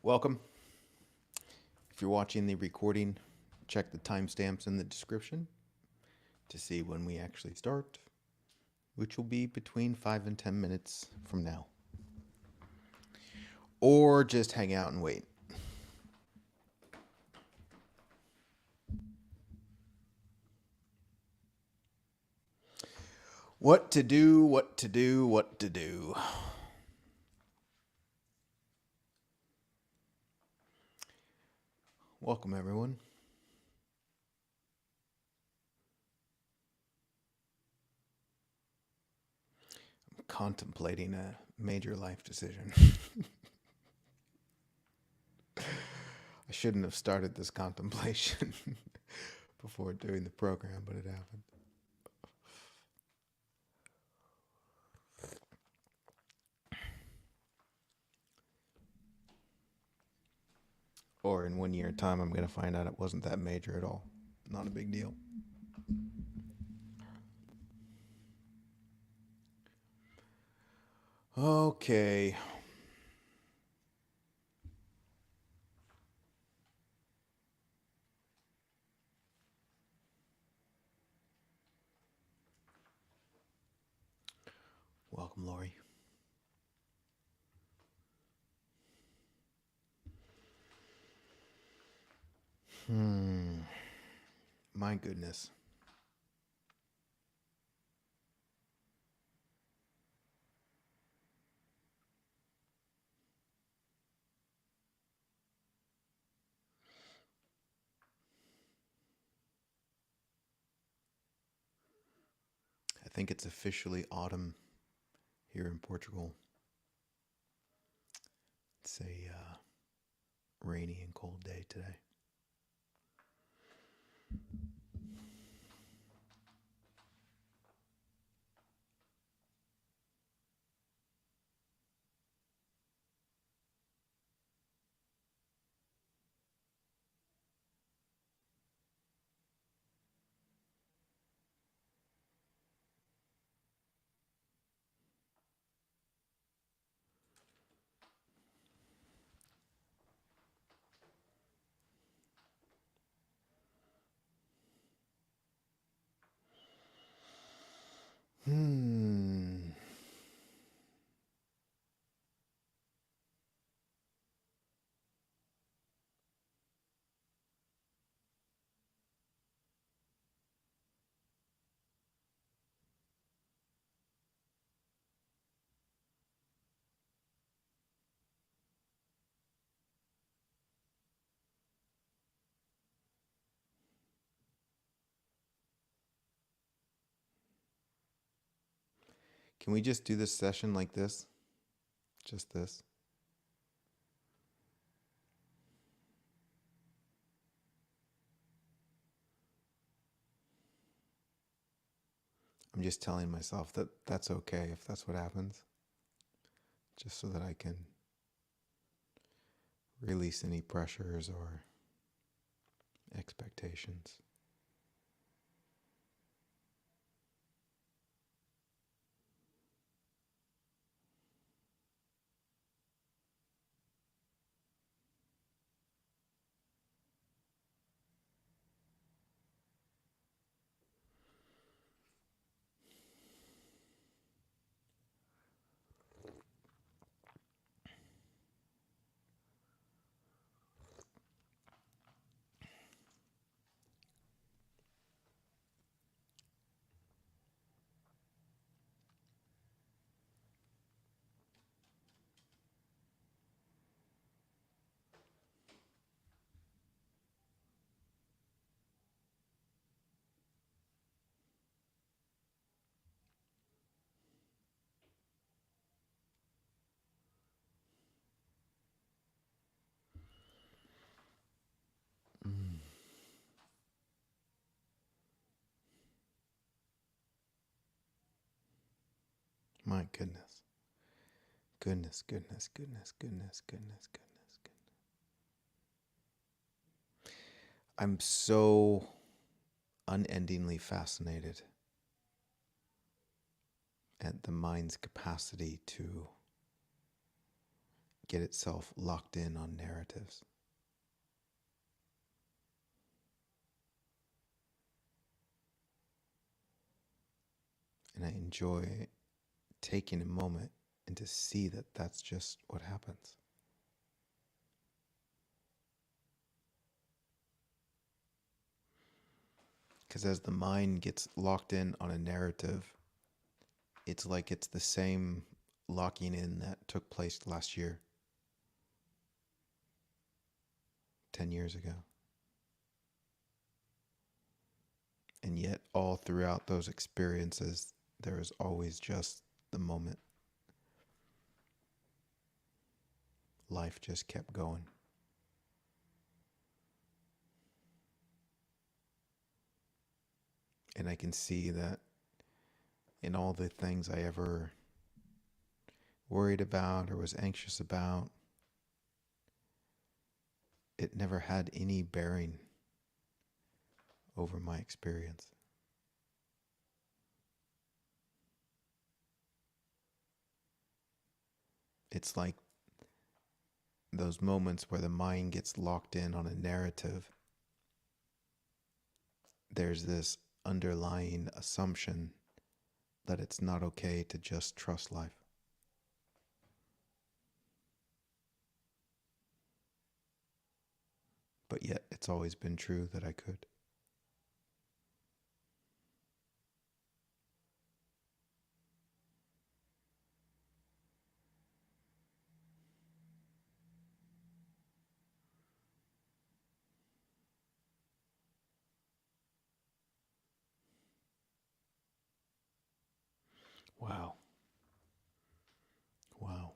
Welcome. If you're watching the recording, check the timestamps in the description to see when we actually start, which will be between 5 and 10 minutes from now. Or just hang out and wait. What to do, what to do, what to do. Welcome, everyone. I'm contemplating a major life decision. I shouldn't have started this contemplation before doing the program, but it happened. Or in 1 year time, I'm going to find out it wasn't that major at all. Not a big deal. Okay. Welcome, Lori. My goodness. I think it's officially autumn here in Portugal. It's a rainy and cold day today. Can we just do this session like this? Just this? I'm just telling myself that that's okay if that's what happens. Just so that I can release any pressures or expectations. My goodness. Goodness, goodness, goodness, goodness, goodness, goodness, goodness. I'm so unendingly fascinated at the mind's capacity to get itself locked in on narratives. And I enjoy taking a moment and to see that that's just what happens. Because as the mind gets locked in on a narrative, it's like it's the same locking in that took place last year, 10 years ago. And yet, all throughout those experiences, there is always just the moment. Life just kept going. And I can see that in all the things I ever worried about or was anxious about, it never had any bearing over my experience. It's like those moments where the mind gets locked in on a narrative. There's this underlying assumption that it's not okay to just trust life. But yet, it's always been true that I could. Wow. Wow.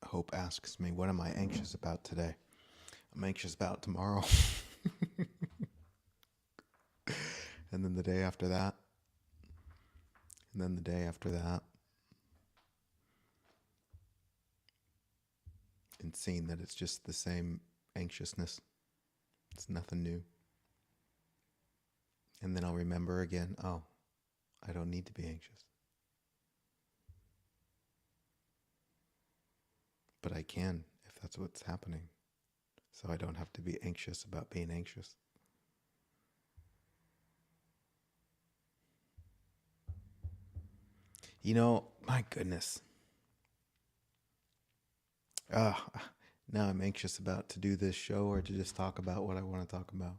Hope asks me, what am I anxious about today? I'm anxious about tomorrow. And then the day after that. And then the day after that. And seeing that it's just the same anxiousness. It's nothing new. And then I'll remember again, oh, I don't need to be anxious. But I can if that's what's happening. So I don't have to be anxious about being anxious. You know, my goodness. Now I'm anxious about to do this show or to just talk about what I want to talk about.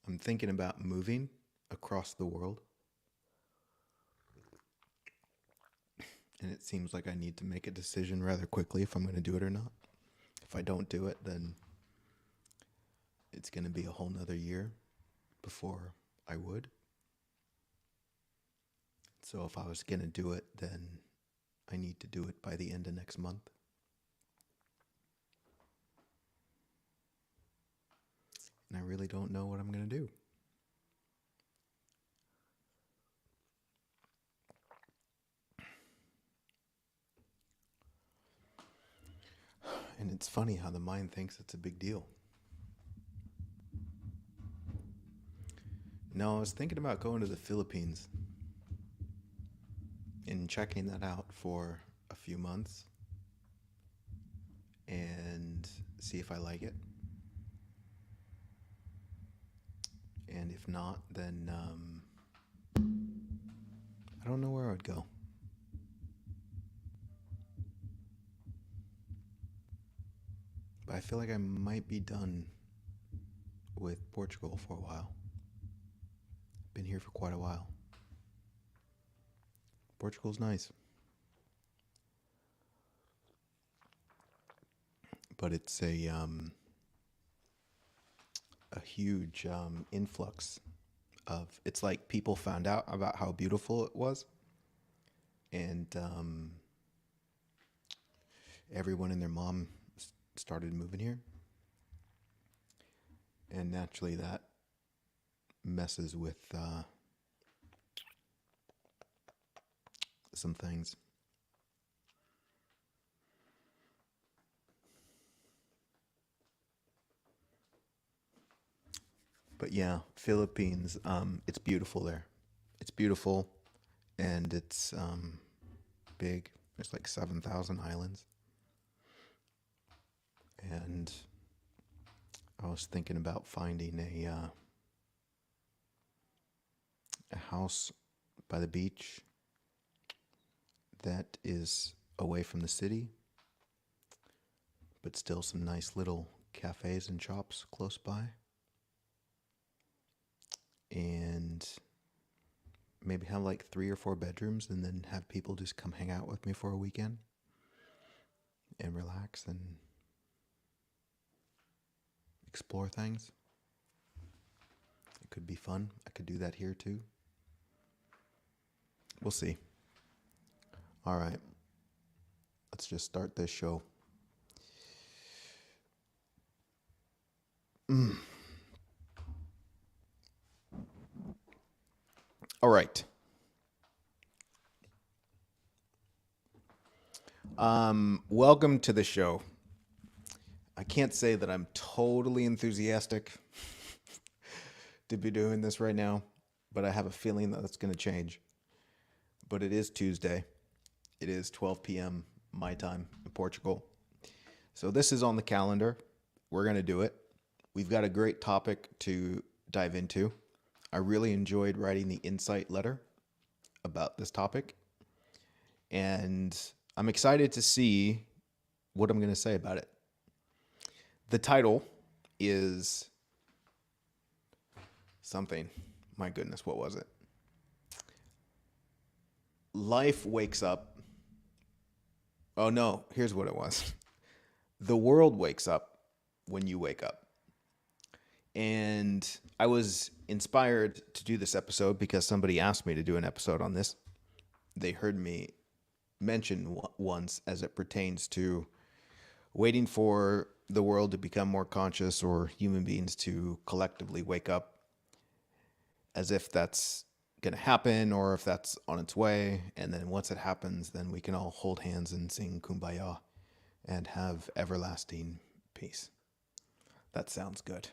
I'm thinking about moving across the world. And it seems like I need to make a decision rather quickly if I'm going to do it or not. If I don't do it, then it's going to be a whole nother year before I would. So if I was going to do it, then I need to do it by the end of next month. And I really don't know what I'm going to do. And it's funny how the mind thinks it's a big deal. No, I was thinking about going to the Philippines and checking that out for a few months and see if I like it. And if not, then I don't know where I would go. But I feel like I might be done with Portugal for a while. Been here for quite a while. Portugal's nice. But it's a huge influx of, it's like people found out about how beautiful it was, and everyone and their mom started moving here, and naturally that messes with some things. But yeah, Philippines, it's beautiful there. It's beautiful, and it's big. There's like 7,000 islands. And I was thinking about finding a house by the beach that is away from the city, but still some nice little cafes and shops close by. And maybe have like 3 or 4 bedrooms, and then have people just come hang out with me for a weekend and relax and explore things. It could be fun. I could do that here too. We'll see. All right. Let's just start this show. All right. Welcome to the show. I can't say that I'm totally enthusiastic to be doing this right now, but I have a feeling that that's going to change. But it is Tuesday. It is 12 p.m. my time in Portugal. So this is on the calendar. We're going to do it. We've got a great topic to dive into. I really enjoyed writing the insight letter about this topic, and I'm excited to see what I'm going to say about it. The title is something. My goodness, what was it? Life wakes up. Oh no, here's what it was. The world wakes up when you wake up. And I was inspired to do this episode because somebody asked me to do an episode on this. They heard me mention once as it pertains to waiting for the world to become more conscious, or human beings to collectively wake up, as if that's going to happen or if that's on its way. And then once it happens, then we can all hold hands and sing Kumbaya and have everlasting peace. That sounds good.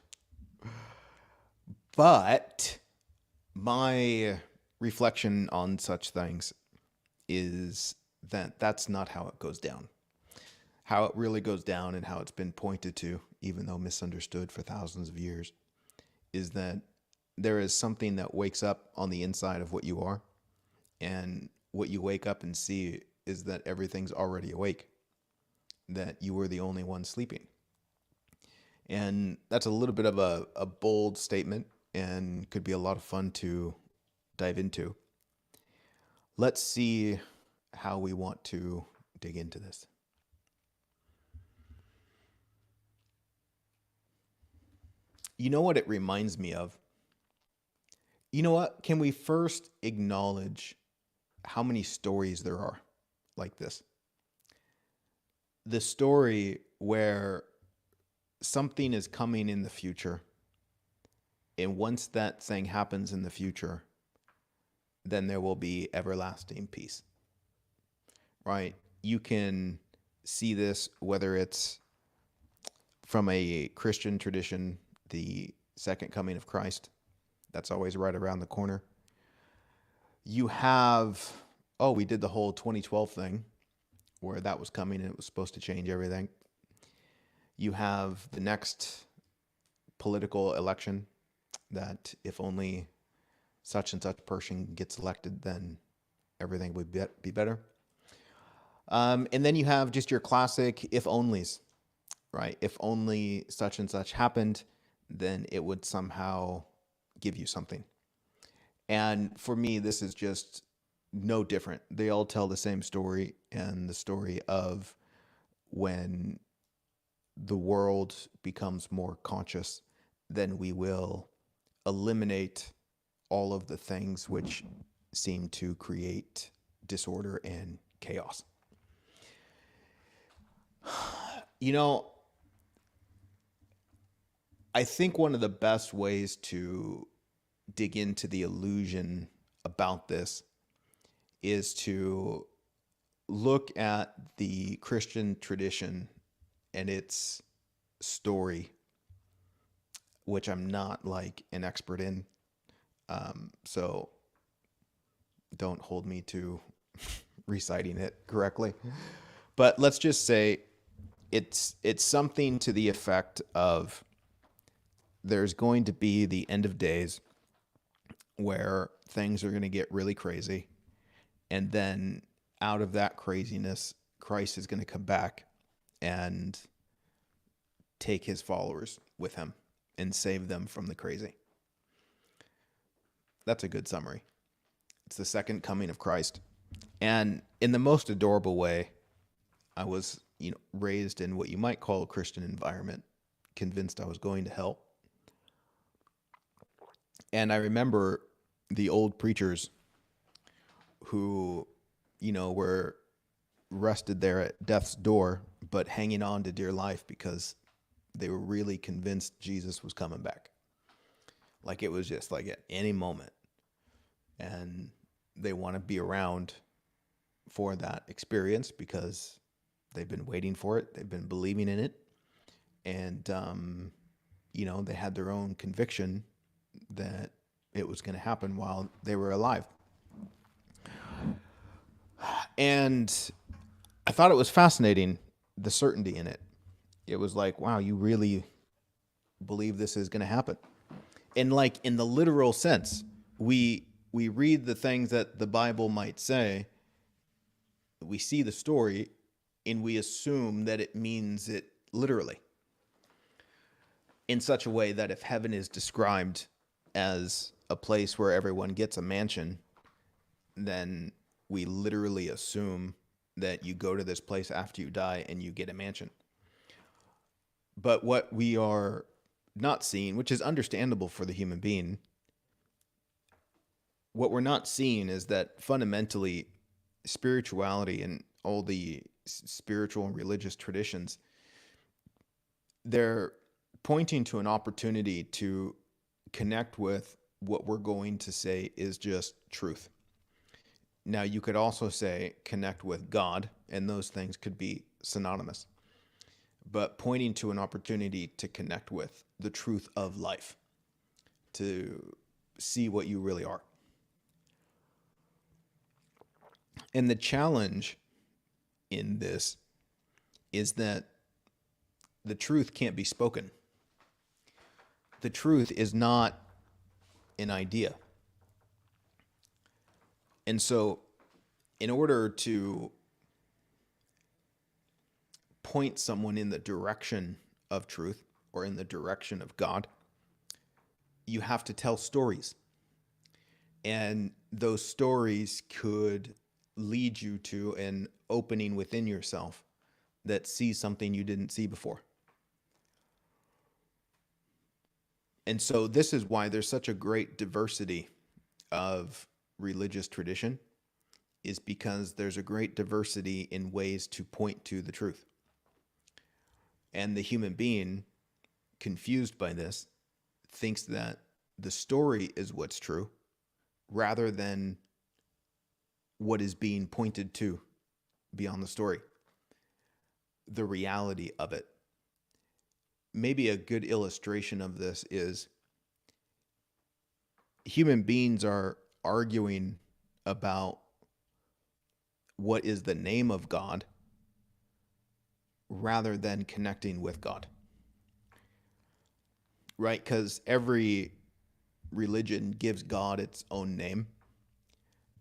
But my reflection on such things is that that's not how it goes down. How it really goes down, and how it's been pointed to, even though misunderstood for thousands of years, is that there is something that wakes up on the inside of what you are. And what you wake up and see is that everything's already awake, that you were the only one sleeping. And that's a little bit of a bold statement, and could be a lot of fun to dive into. Let's see how we want to dig into this. You know what it reminds me of? You know what? Can we first acknowledge how many stories there are like this? The story where something is coming in the future, and once that thing happens in the future, then there will be everlasting peace, right? You can see this whether it's from a Christian tradition, the second coming of Christ. That's always right around the corner. You have, we did the whole 2012 thing where that was coming and it was supposed to change everything. You have the next political election, that if only such and such person gets elected, then everything would be better. And then you have just your classic if onlys. right? If only such and such happened, then it would somehow give you something. And for me, this is just no different. They all tell the same story, and the story of when the world becomes more conscious, then we will eliminate all of the things which seem to create disorder and chaos. You know, I think one of the best ways to dig into the illusion about this is to look at the Christian tradition and its story, which I'm not like an expert in. So don't hold me to reciting it correctly. But let's just say it's something to the effect of there's going to be the end of days where things are going to get really crazy. And then out of that craziness, Christ is going to come back and take his followers with him and save them from the crazy. That's a good summary. It's the second coming of Christ. And in the most adorable way, I was, raised in what you might call a Christian environment, convinced I was going to hell. And I remember the old preachers who, were rested there at death's door, but hanging on to dear life because they were really convinced Jesus was coming back. Like it was just like at any moment. And they want to be around for that experience because they've been waiting for it. They've been believing in it. And, they had their own conviction that it was going to happen while they were alive. And I thought it was fascinating, the certainty in it. It was like, wow, you really believe this is going to happen. And like in the literal sense, we read the things that the Bible might say, we see the story, and we assume that it means it literally. In such a way that if heaven is described as a place where everyone gets a mansion, then we literally assume that you go to this place after you die and you get a mansion. But what we are not seeing, which is understandable for the human being, what we're not seeing is that fundamentally spirituality and all the spiritual and religious traditions, they're pointing to an opportunity to connect with what we're going to say is just truth. Now, you could also say connect with God, and those things could be synonymous, but pointing to an opportunity to connect with the truth of life, to see what you really are. And the challenge in this is that the truth can't be spoken. The truth is not an idea. And so in order to point someone in the direction of truth or in the direction of God, you have to tell stories. And those stories could lead you to an opening within yourself that sees something you didn't see before. And so this is why there's such a great diversity of religious tradition, is because there's a great diversity in ways to point to the truth. And the human being, confused by this, thinks that the story is what's true rather than what is being pointed to beyond the story, the reality of it. Maybe a good illustration of this is human beings are arguing about what is the name of God rather than connecting with God. Right? Because every religion gives God its own name.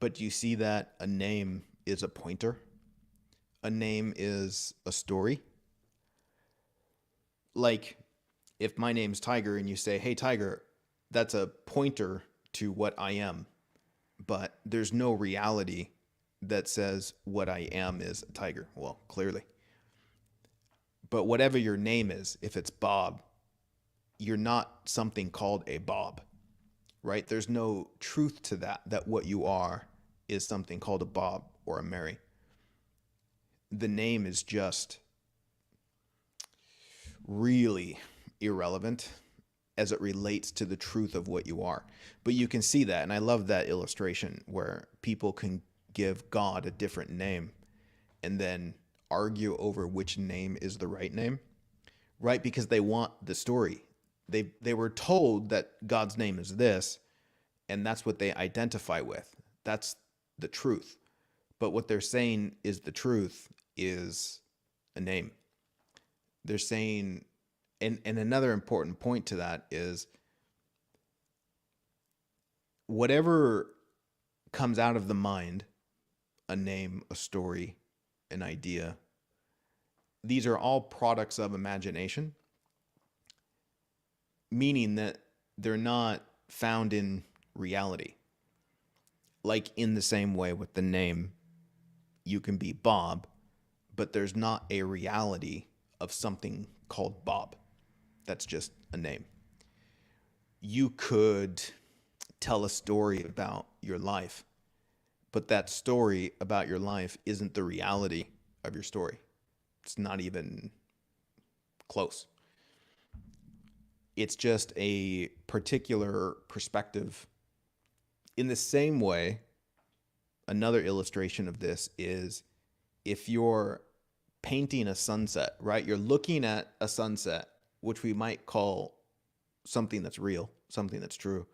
But you see that a name is a pointer. A name is a story. like if my name's Tiger and you say, hey, Tiger, that's a pointer to what I am. But there's no reality that says what I am is a tiger. Well, clearly. But whatever your name is, if it's Bob, you're not something called a Bob, right? There's no truth to that what you are is something called a Bob or a Mary. The name is just really irrelevant as it relates to the truth of what you are. But you can see that, and I love that illustration where people can give God a different name and then argue over which name is the right name, right? Because they want the story. They were told that God's name is this, and that's what they identify with. That's the truth. But what they're saying is the truth is a name. They're saying, and another important point to that is whatever comes out of the mind, a name, a story, an idea, these are all products of imagination, meaning that they're not found in reality. Like in the same way with the name, you can be Bob, but there's not a reality of something called Bob. That's just a name. You could tell a story about your life, but that story about your life isn't the reality of your story. It's not even close. It's just a particular perspective. In the same way, another illustration of this is if you're painting a sunset, right? You're looking at a sunset, which we might call something that's real, something that's true.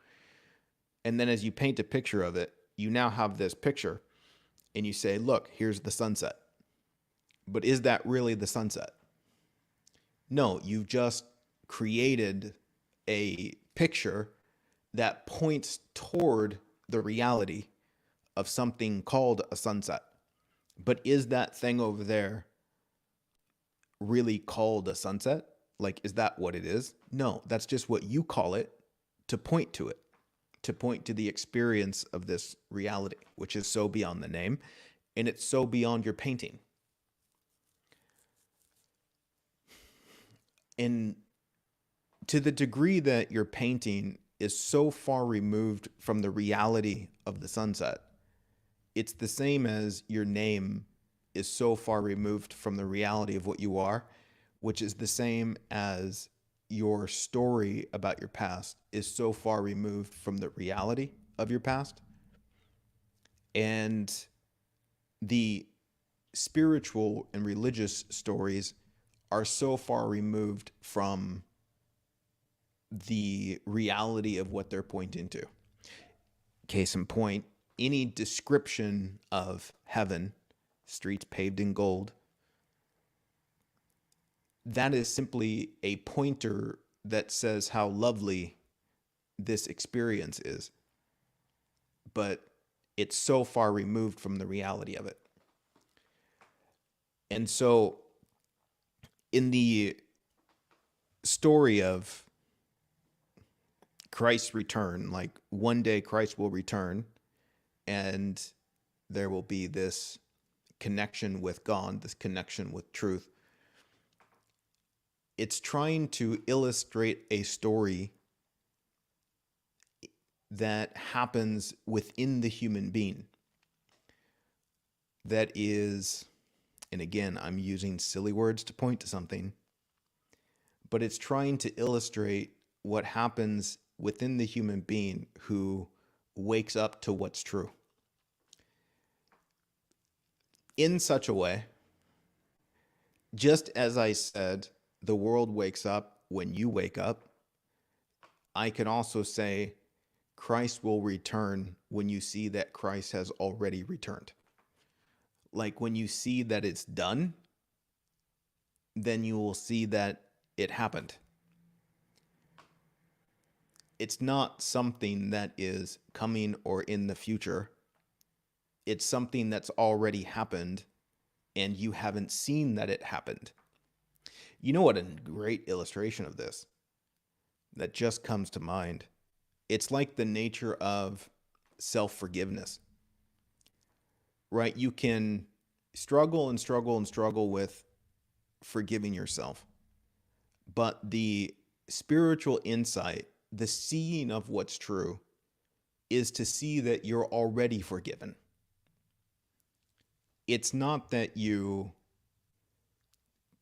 And then as you paint a picture of it, you now have this picture and you say, look, here's the sunset. But is that really the sunset? No, you've just created a picture that points toward the reality of something called a sunset. But is that thing over there really called a sunset? Like, is that what it is? No, that's just what you call it to point to it, to point to the experience of this reality, which is so beyond the name, and it's so beyond your painting. And to the degree that your painting is so far removed from the reality of the sunset, it's the same as your name is so far removed from the reality of what you are, which is the same as your story about your past is so far removed from the reality of your past. And the spiritual and religious stories are so far removed from the reality of what they're pointing to. Case in point, any description of heaven, streets paved in gold, that is simply a pointer that says how lovely this experience is. But it's so far removed from the reality of it. And so in the story of Christ's return, like one day Christ will return and there will be this connection with God, this connection with truth. It's trying to illustrate a story that happens within the human being that is, and again, I'm using silly words to point to something, but it's trying to illustrate what happens within the human being who wakes up to what's true. In such a way, just as I said, the world wakes up when you wake up, I can also say Christ will return when you see that Christ has already returned. Like when you see that it's done, then you will see that it happened. It's not something that is coming or in the future. It's something that's already happened and you haven't seen that it happened. You know what a great illustration of this that just comes to mind? It's like the nature of self-forgiveness, right? You can struggle and struggle and struggle with forgiving yourself, but the spiritual insight, the seeing of what's true, is to see that you're already forgiven. It's not that you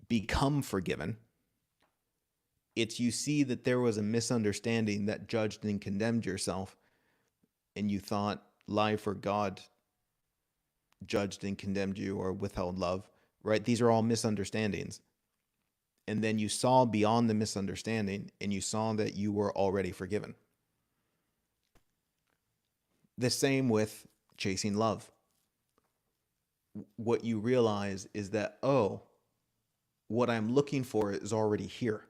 become forgiven. It's you see that there was a misunderstanding that judged and condemned yourself, and you thought life or God judged and condemned you or withheld love, right? These are all misunderstandings. And then you saw beyond the misunderstanding and you saw that you were already forgiven. The same with chasing love. What you realize is that, oh, what I'm looking for is already here.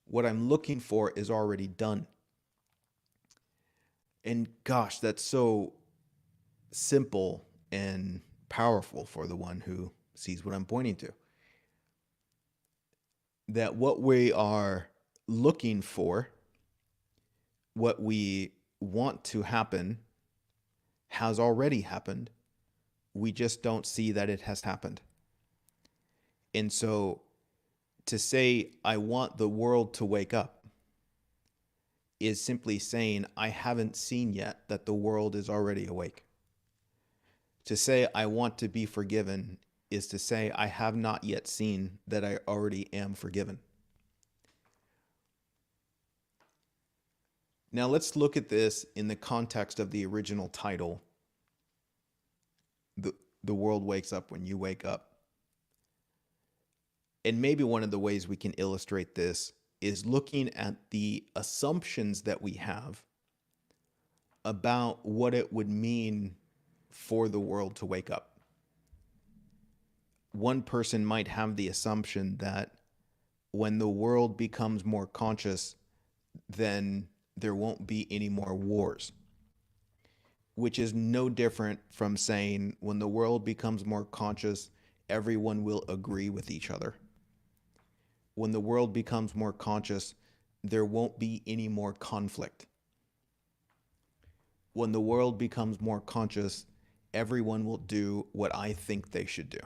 What I'm looking for is already done. And gosh, that's so simple and powerful for the one who sees what I'm pointing to. That what we are looking for, what we want to happen, has already happened. We just don't see that it has happened. And so to say, I want the world to wake up, is simply saying, I haven't seen yet that the world is already awake. To say, I want to be forgiven, is to say, I have not yet seen that I already am forgiven. Now let's look at this in the context of the original title, The World Wakes Up When You Wake Up. And maybe one of the ways we can illustrate this is looking at the assumptions that we have about what it would mean for the world to wake up. One person might have the assumption that when the world becomes more conscious, then there won't be any more wars, which is no different from saying when the world becomes more conscious, everyone will agree with each other. When the world becomes more conscious, there won't be any more conflict. When the world becomes more conscious, everyone will do what I think they should do.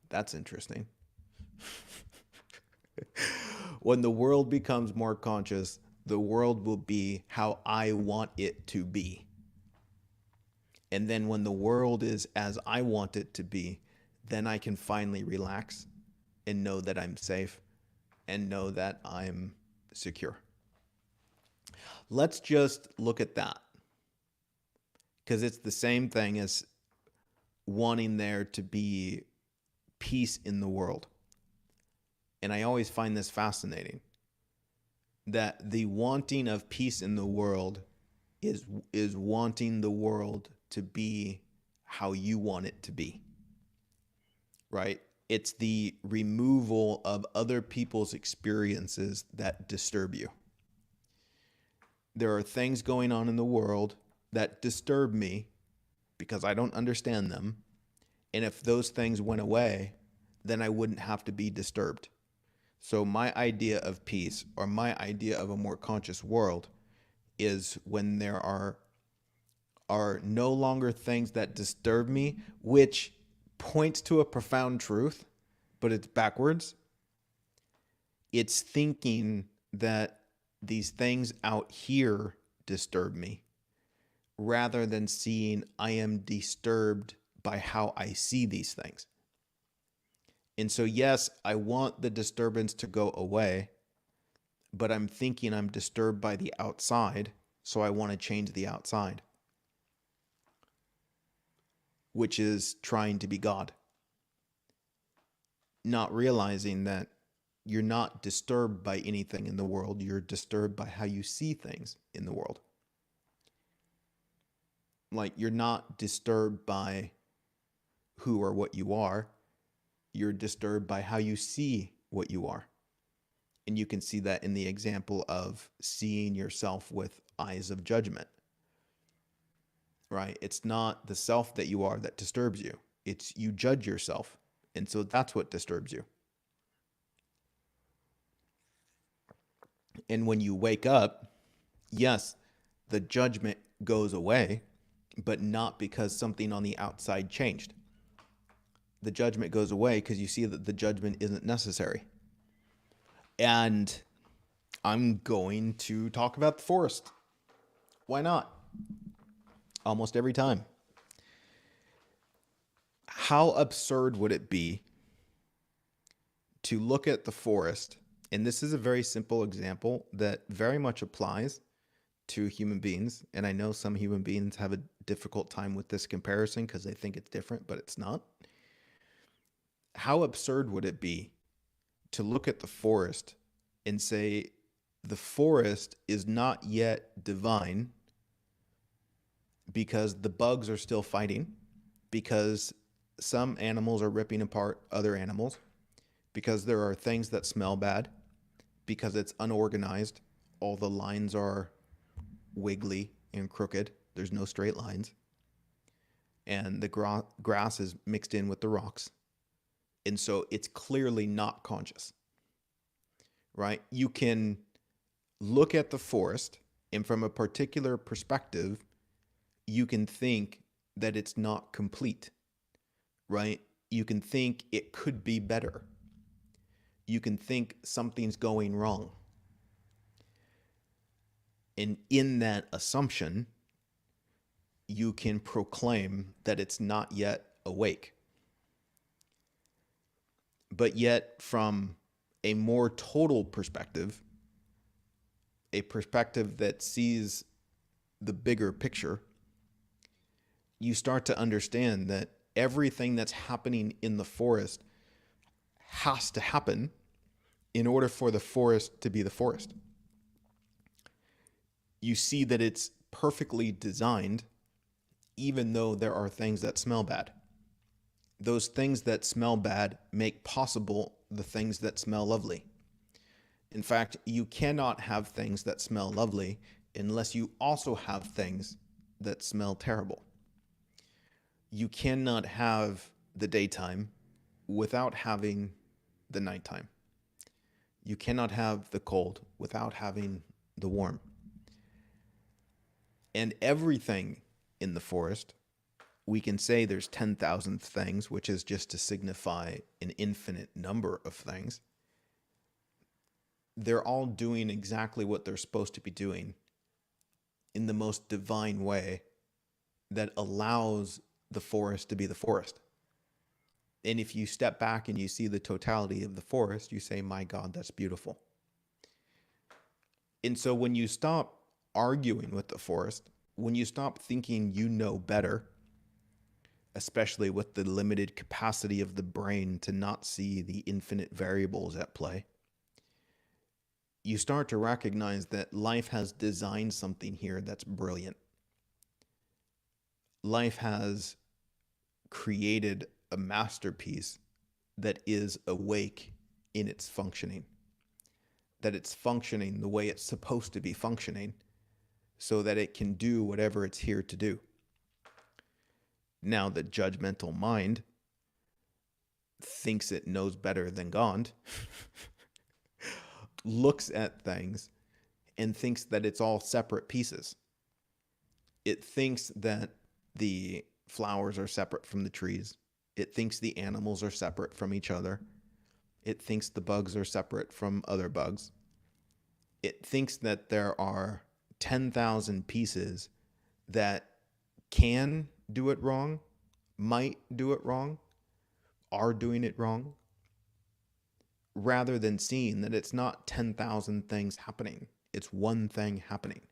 That's interesting. When the world becomes more conscious, the world will be how I want it to be. And then when the world is as I want it to be, then I can finally relax and know that I'm safe and know that I'm secure. Let's just look at that, because it's the same thing as wanting there to be peace in the world. And I always find this fascinating, that the wanting of peace in the world is wanting the world to be how you want it to be, right? It's the removal of other people's experiences that disturb you. There are things going on in the world that disturb me because I don't understand them. And if those things went away, then I wouldn't have to be disturbed. So my idea of peace, or my idea of a more conscious world, is when there are no longer things that disturb me, which points to a profound truth, but it's backwards. It's thinking that these things out here disturb me, rather than seeing I am disturbed by how I see these things. And so, yes, I want the disturbance to go away, but I'm thinking I'm disturbed by the outside, so I want to change the outside, which is trying to be God. Not realizing that you're not disturbed by anything in the world, you're disturbed by how you see things in the world. Like, you're not disturbed by who or what you are, you're disturbed by how you see what you are. And you can see that in the example of seeing yourself with eyes of judgment, right? It's not the self that you are that disturbs you. It's you judge yourself. And so that's what disturbs you. And when you wake up, yes, the judgment goes away, but not because something on the outside changed. The judgment goes away because you see that the judgment isn't necessary. And I'm going to talk about the forest. Why not? Almost every time. How absurd would it be to look at the forest? And this is a very simple example that very much applies to human beings. And I know some human beings have a difficult time with this comparison because they think it's different, but it's not. How absurd would it be to look at the forest and say, the forest is not yet divine because the bugs are still fighting, because some animals are ripping apart other animals, because there are things that smell bad, because it's unorganized. All the lines are wiggly and crooked. There's no straight lines. And the grass is mixed in with the rocks. And so it's clearly not conscious, right? You can look at the forest, and from a particular perspective, you can think that it's not complete, right? You can think it could be better. You can think something's going wrong. And in that assumption, you can proclaim that it's not yet awake. But yet, from a more total perspective, a perspective that sees the bigger picture, you start to understand that everything that's happening in the forest has to happen in order for the forest to be the forest. You see that it's perfectly designed, even though there are things that smell bad. Those things that smell bad make possible the things that smell lovely. In fact, you cannot have things that smell lovely unless you also have things that smell terrible. You cannot have the daytime without having the nighttime. You cannot have the cold without having the warm. And everything in the forest, we can say there's 10,000 things, which is just to signify an infinite number of things. They're all doing exactly what they're supposed to be doing in the most divine way that allows the forest to be the forest. And if you step back and you see the totality of the forest, you say, my God, that's beautiful. And so when you stop arguing with the forest, when you stop thinking you know better, especially with the limited capacity of the brain to not see the infinite variables at play, you start to recognize that life has designed something here that's brilliant. Life has created a masterpiece that is awake in its functioning, that it's functioning the way it's supposed to be functioning so that it can do whatever it's here to do. Now, the judgmental mind thinks it knows better than God, looks at things and thinks that it's all separate pieces. It thinks that the flowers are separate from the trees. It thinks the animals are separate from each other. It thinks the bugs are separate from other bugs. It thinks that there are 10,000 pieces that can do it wrong, might do it wrong, are doing it wrong, rather than seeing that it's not 10,000 things happening. It's one thing happening.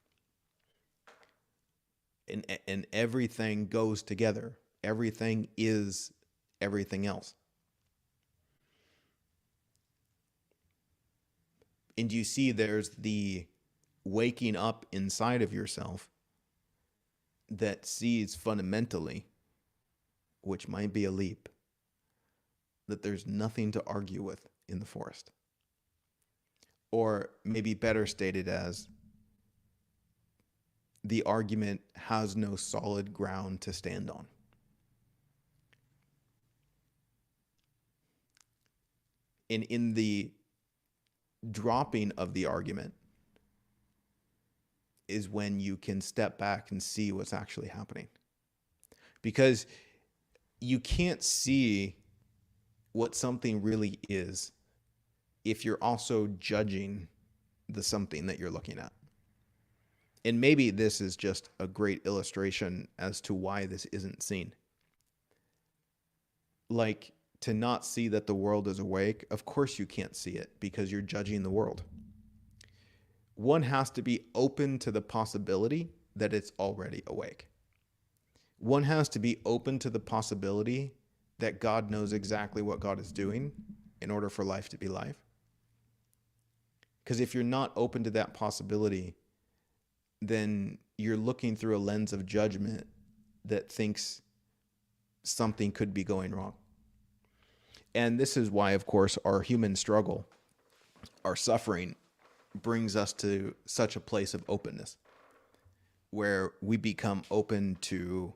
And everything goes together. Everything is everything else. And you see there's the waking up inside of yourself that sees fundamentally, which might be a leap, that there's nothing to argue with in the forest. Or maybe better stated as, the argument has no solid ground to stand on. And in the dropping of the argument, is when you can step back and see what's actually happening. Because you can't see what something really is if you're also judging the something that you're looking at. And maybe this is just a great illustration as to why this isn't seen. Like, to not see that the world is awake, of course you can't see it because you're judging the world. One has to be open to the possibility that it's already awake. One has to be open to the possibility that God knows exactly what God is doing in order for life to be life. Because if you're not open to that possibility, then you're looking through a lens of judgment that thinks something could be going wrong. And this is why, of course, our human struggle, our suffering, brings us to such a place of openness, where we become open to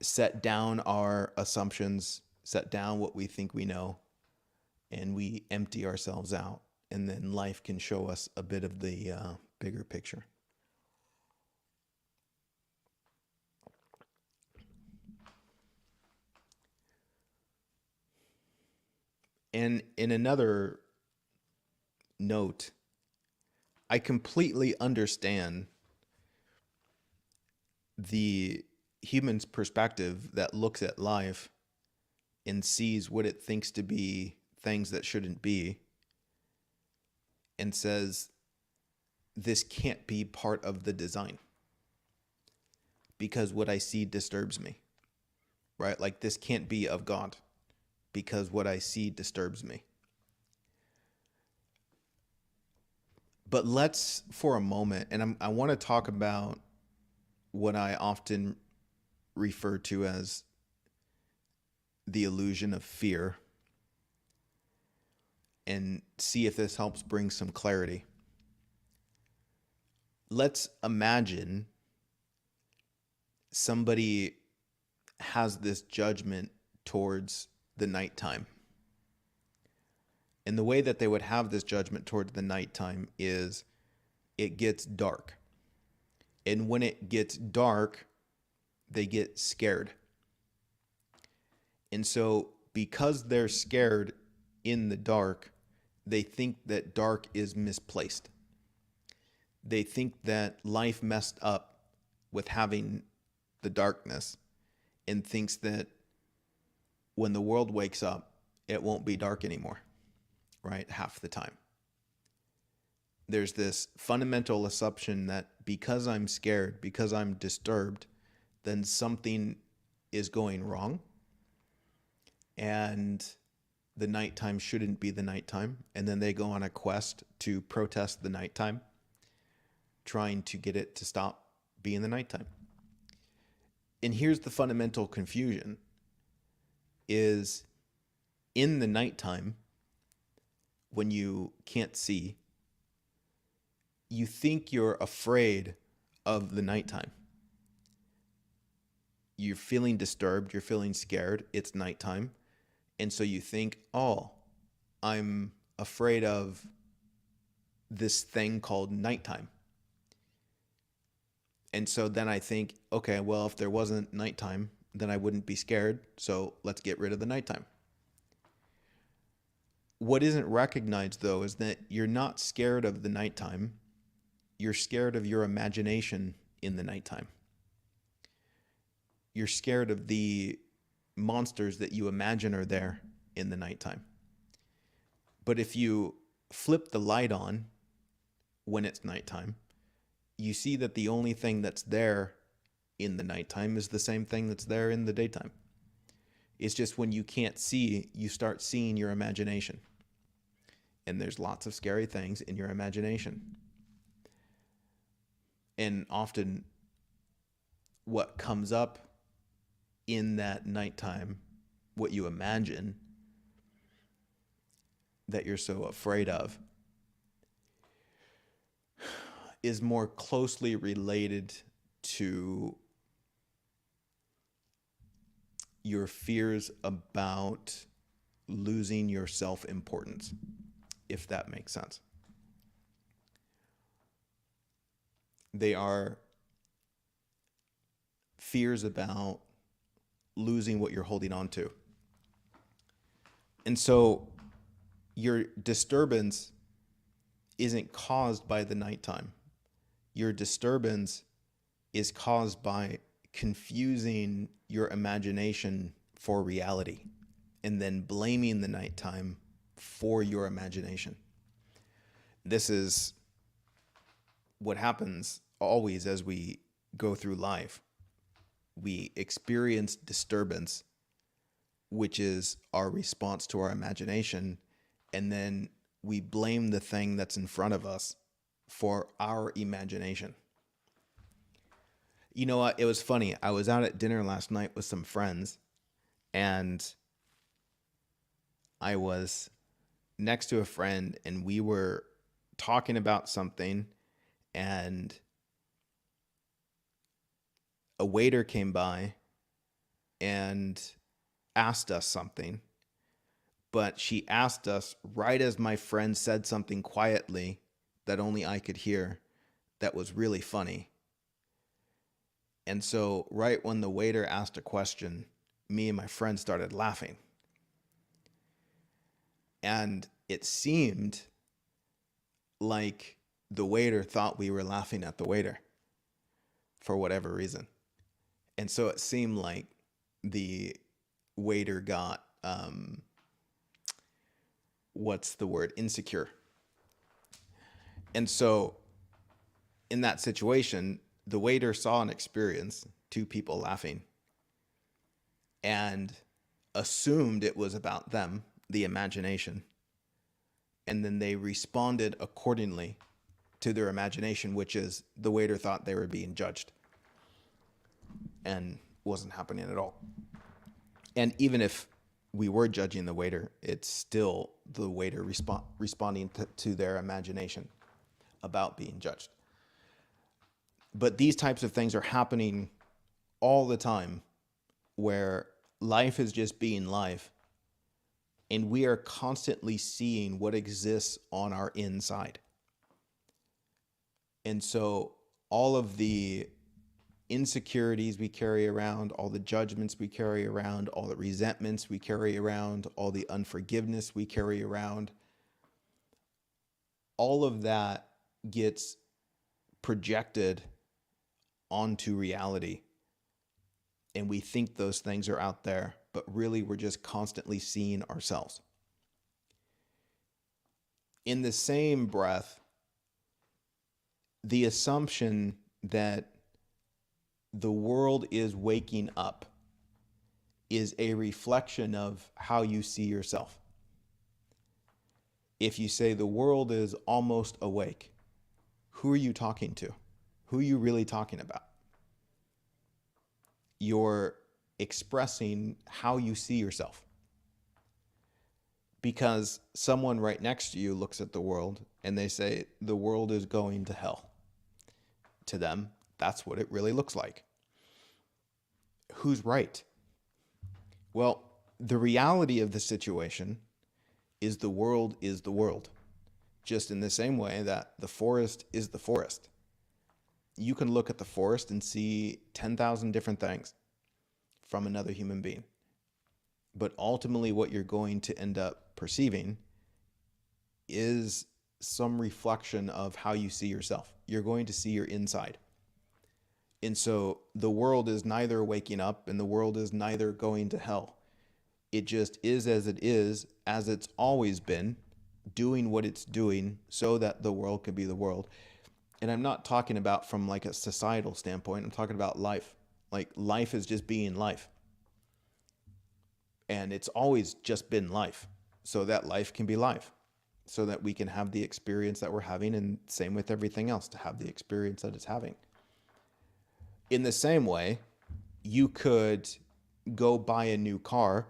set down our assumptions, set down what we think we know, and we empty ourselves out. And then life can show us a bit of the bigger picture. And in another note, I completely understand the human's perspective that looks at life and sees what it thinks to be things that shouldn't be and says, this can't be part of the design because what I see disturbs me, right? Like, this can't be of God because what I see disturbs me. But let's, for a moment, and I want to talk about what I often refer to as the illusion of fear, and see if this helps bring some clarity. Let's imagine somebody has this judgment towards the nighttime. And the way that they would have this judgment towards the nighttime is it gets dark. And when it gets dark, they get scared. And so because they're scared in the dark, they think that dark is misplaced. They think that life messed up with having the darkness, and thinks that when the world wakes up, it won't be dark anymore, right? Half the time. There's this fundamental assumption that because I'm scared, because I'm disturbed, then something is going wrong. And the nighttime shouldn't be the nighttime. And then they go on a quest to protest the nighttime, trying to get it to stop being the nighttime. And here's the fundamental confusion is in the nighttime, when you can't see, you think you're afraid of the nighttime. You're feeling disturbed, you're feeling scared, it's nighttime. And so you think, oh, I'm afraid of this thing called nighttime. And so then I think, okay, well, if there wasn't nighttime, then I wouldn't be scared. So let's get rid of the nighttime. What isn't recognized, though, is that you're not scared of the nighttime. You're scared of your imagination in the nighttime. You're scared of the monsters that you imagine are there in the nighttime. But if you flip the light on when it's nighttime, you see that the only thing that's there in the nighttime is the same thing that's there in the daytime. It's just when you can't see, you start seeing your imagination. And there's lots of scary things in your imagination. And often what comes up in that nighttime, what you imagine that you're so afraid of, is more closely related to your fears about losing your self-importance, if that makes sense. They are fears about losing what you're holding on to. And so your disturbance isn't caused by the nighttime. Your disturbance is caused by confusing your imagination for reality and then blaming the nighttime for your imagination. This is what happens always as we go through life. We experience disturbance, which is our response to our imagination, and then we blame the thing that's in front of us for our imagination. You know what? It was funny. I was out at dinner last night with some friends, and I was next to a friend, and we were talking about something, and a waiter came by and asked us something, but she asked us right as my friend said something quietly that only I could hear that was really funny. And so right when the waiter asked a question, me and my friend started laughing. And it seemed like the waiter thought we were laughing at the waiter for whatever reason. And so it seemed like the waiter got, insecure. And so in that situation, the waiter saw an experience, two people laughing, and assumed it was about them, the imagination. And then they responded accordingly to their imagination, which is the waiter thought they were being judged and wasn't happening at all. And even if we were judging the waiter, it's still the waiter responding to their imagination about being judged. But these types of things are happening all the time, where life is just being life, and we are constantly seeing what exists on our inside. And so all of the insecurities we carry around, all the judgments we carry around, all the resentments we carry around, all the unforgiveness we carry around, all of that gets projected onto reality. And we think those things are out there, but really we're just constantly seeing ourselves. In the same breath, the assumption that the world is waking up is a reflection of how you see yourself. If you say the world is almost awake, who are you talking to? Who are you really talking about? You're expressing how you see yourself. Because someone right next to you looks at the world and they say the world is going to hell. To them, that's what it really looks like. Who's right? Well, the reality of the situation is the world is the world. Just in the same way that the forest is the forest. You can look at the forest and see 10,000 different things from another human being. But ultimately what you're going to end up perceiving is some reflection of how you see yourself. You're going to see your inside. And so the world is neither waking up and the world is neither going to hell. It just is as it is, as it's always been, doing what it's doing so that the world can be the world. And I'm not talking about from like a societal standpoint. I'm talking about life. Like life is just being life. And it's always just been life. So that life can be life. So that we can have the experience that we're having, and same with everything else, to have the experience that it's having. In the same way, you could go buy a new car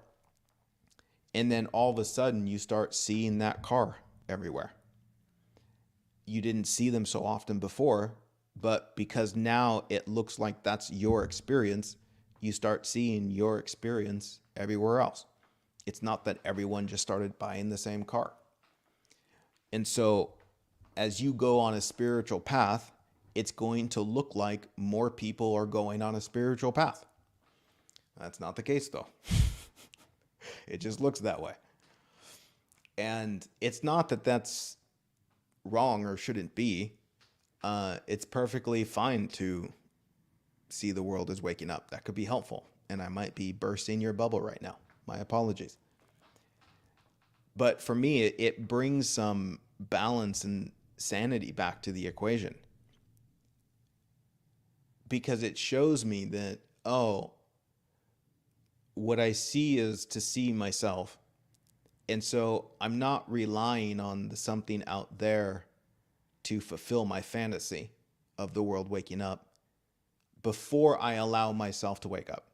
and then all of a sudden you start seeing that car everywhere. You didn't see them so often before, but because now it looks like that's your experience, you start seeing your experience everywhere else. It's not that everyone just started buying the same car. And so as you go on a spiritual path, it's going to look like more people are going on a spiritual path. That's not the case, though. It just looks that way. And it's not that that's wrong or shouldn't be. It's perfectly fine to see the world as waking up. That could be helpful. And I might be bursting your bubble right now. My apologies. But for me, it brings some balance and sanity back to the equation. Because it shows me that, oh, what I see is to see myself. And so I'm not relying on the something out there to fulfill my fantasy of the world waking up before I allow myself to wake up,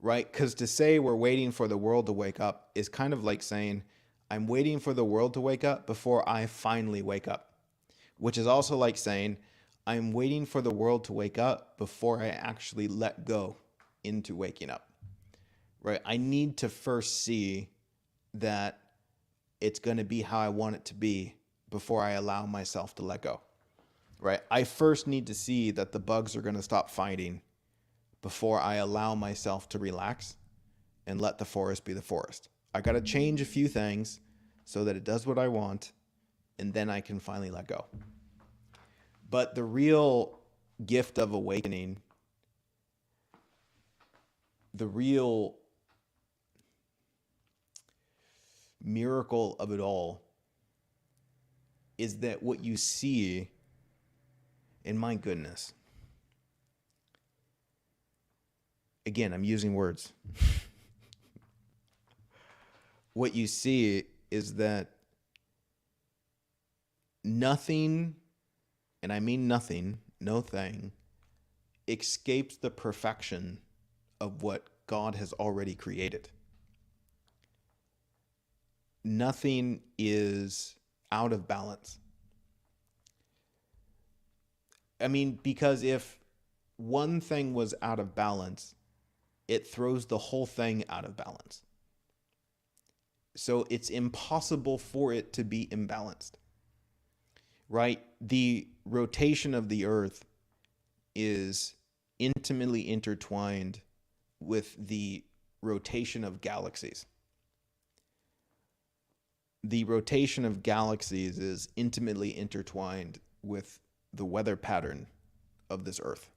right? Because to say we're waiting for the world to wake up is kind of like saying, I'm waiting for the world to wake up before I finally wake up, which is also like saying, I'm waiting for the world to wake up before I actually let go into waking up, right? I need to first see that it's going to be how I want it to be before I allow myself to let go, right? I first need to see that the bugs are going to stop fighting before I allow myself to relax and let the forest be the forest. I got to change a few things so that it does what I want, and then I can finally let go. But the real gift of awakening, the real miracle of it all, is that what you see, and my goodness, again, I'm using words. What you see is that nothing, and I mean nothing, no thing, escapes the perfection of what God has already created. Nothing is out of balance. I mean, because if one thing was out of balance, it throws the whole thing out of balance. So it's impossible for it to be imbalanced, right? The rotation of the earth is intimately intertwined with the rotation of galaxies. The rotation of galaxies is intimately intertwined with the weather pattern of this earth.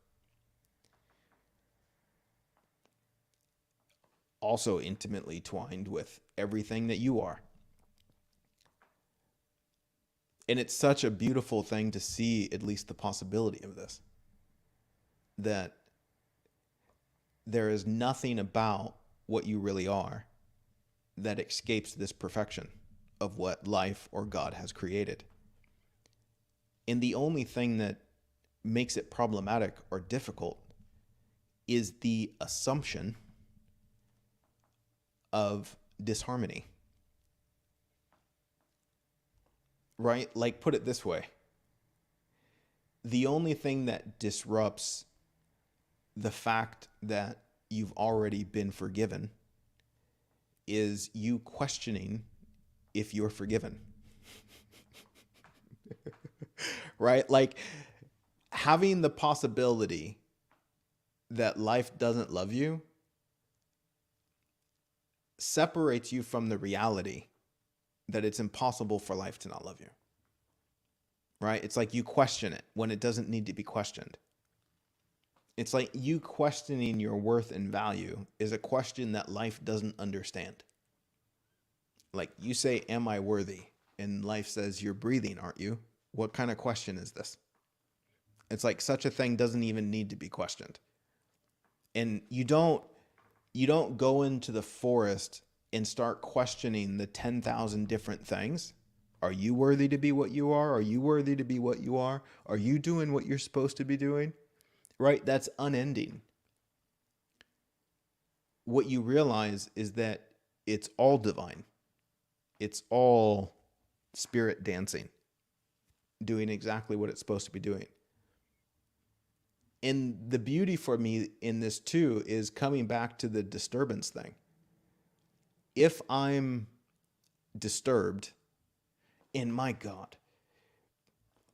Also intimately twined with everything that you are. And it's such a beautiful thing to see at least the possibility of this. That there is nothing about what you really are that escapes this perfection of what life or God has created. And the only thing that makes it problematic or difficult is the assumption of disharmony. Right? Like, put it this way. The only thing that disrupts the fact that you've already been forgiven is you questioning if you're forgiven. Right? Like, having the possibility that life doesn't love you separates you from the reality that it's impossible for life to not love you. Right? It's like you question it when it doesn't need to be questioned. It's like you questioning your worth and value is a question that life doesn't understand. Like you say, am I worthy? And life says, you're breathing, aren't you? What kind of question is this? It's like such a thing doesn't even need to be questioned. And you don't go into the forest and start questioning the 10,000 different things. Are you worthy to be what you are? Are you worthy to be what you are? Are you doing what you're supposed to be doing? Right? That's unending. What you realize is that it's all divine. It's all spirit dancing, doing exactly what it's supposed to be doing. And the beauty for me in this too is coming back to the disturbance thing. If I'm disturbed, and my God,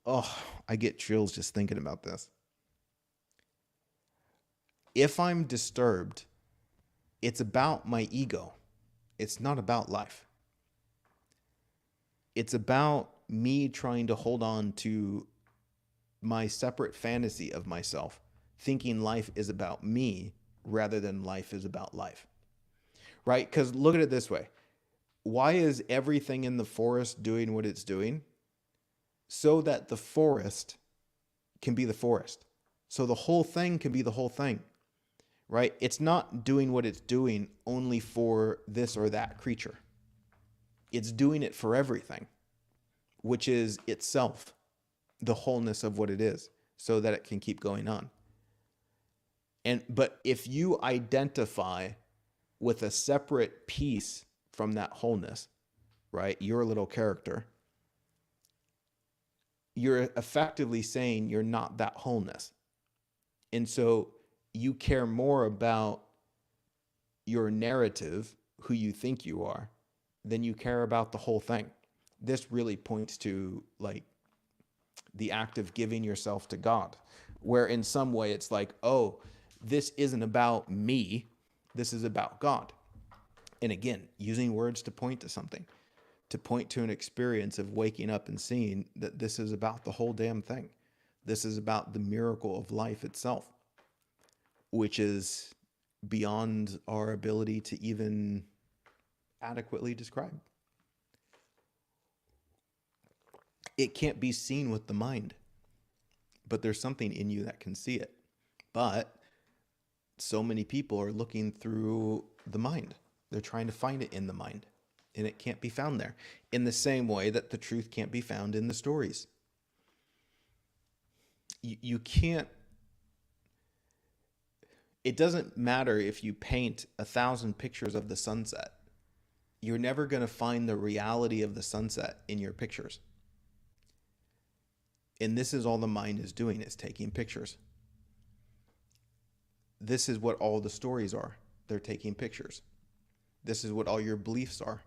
Oh, I get chills just thinking about this. If I'm disturbed, it's about my ego. It's not about life. It's about me trying to hold on to my separate fantasy of myself, thinking life is about me rather than life is about life. Right? Because look at it this way. Why is everything in the forest doing what it's doing? So that the forest can be the forest. So the whole thing can be the whole thing. Right? It's not doing what it's doing only for this or that creature. It's doing it for everything, which is itself, the wholeness of what it is, so that it can keep going on. But if you identify with a separate piece from that wholeness, right, your little character, you're effectively saying you're not that wholeness. And so you care more about your narrative, who you think you are, than you care about the whole thing. This really points to like the act of giving yourself to God, where in some way it's like, oh, this isn't about me, this is about God. And again, using words to point to something, to point to an experience of waking up and seeing that this is about the whole damn thing. This is about the miracle of life itself, which is beyond our ability to even adequately describe. It can't be seen with the mind, but there's something in you that can see it. But so many people are looking through the mind. They're trying to find it in the mind, and it can't be found there. In the same way that the truth can't be found in the stories. You can't. It doesn't matter if you paint 1,000 pictures of the sunset. You're never going to find the reality of the sunset in your pictures. And this is all the mind is doing, is taking pictures. This is what all the stories are. They're taking pictures. This is what all your beliefs are.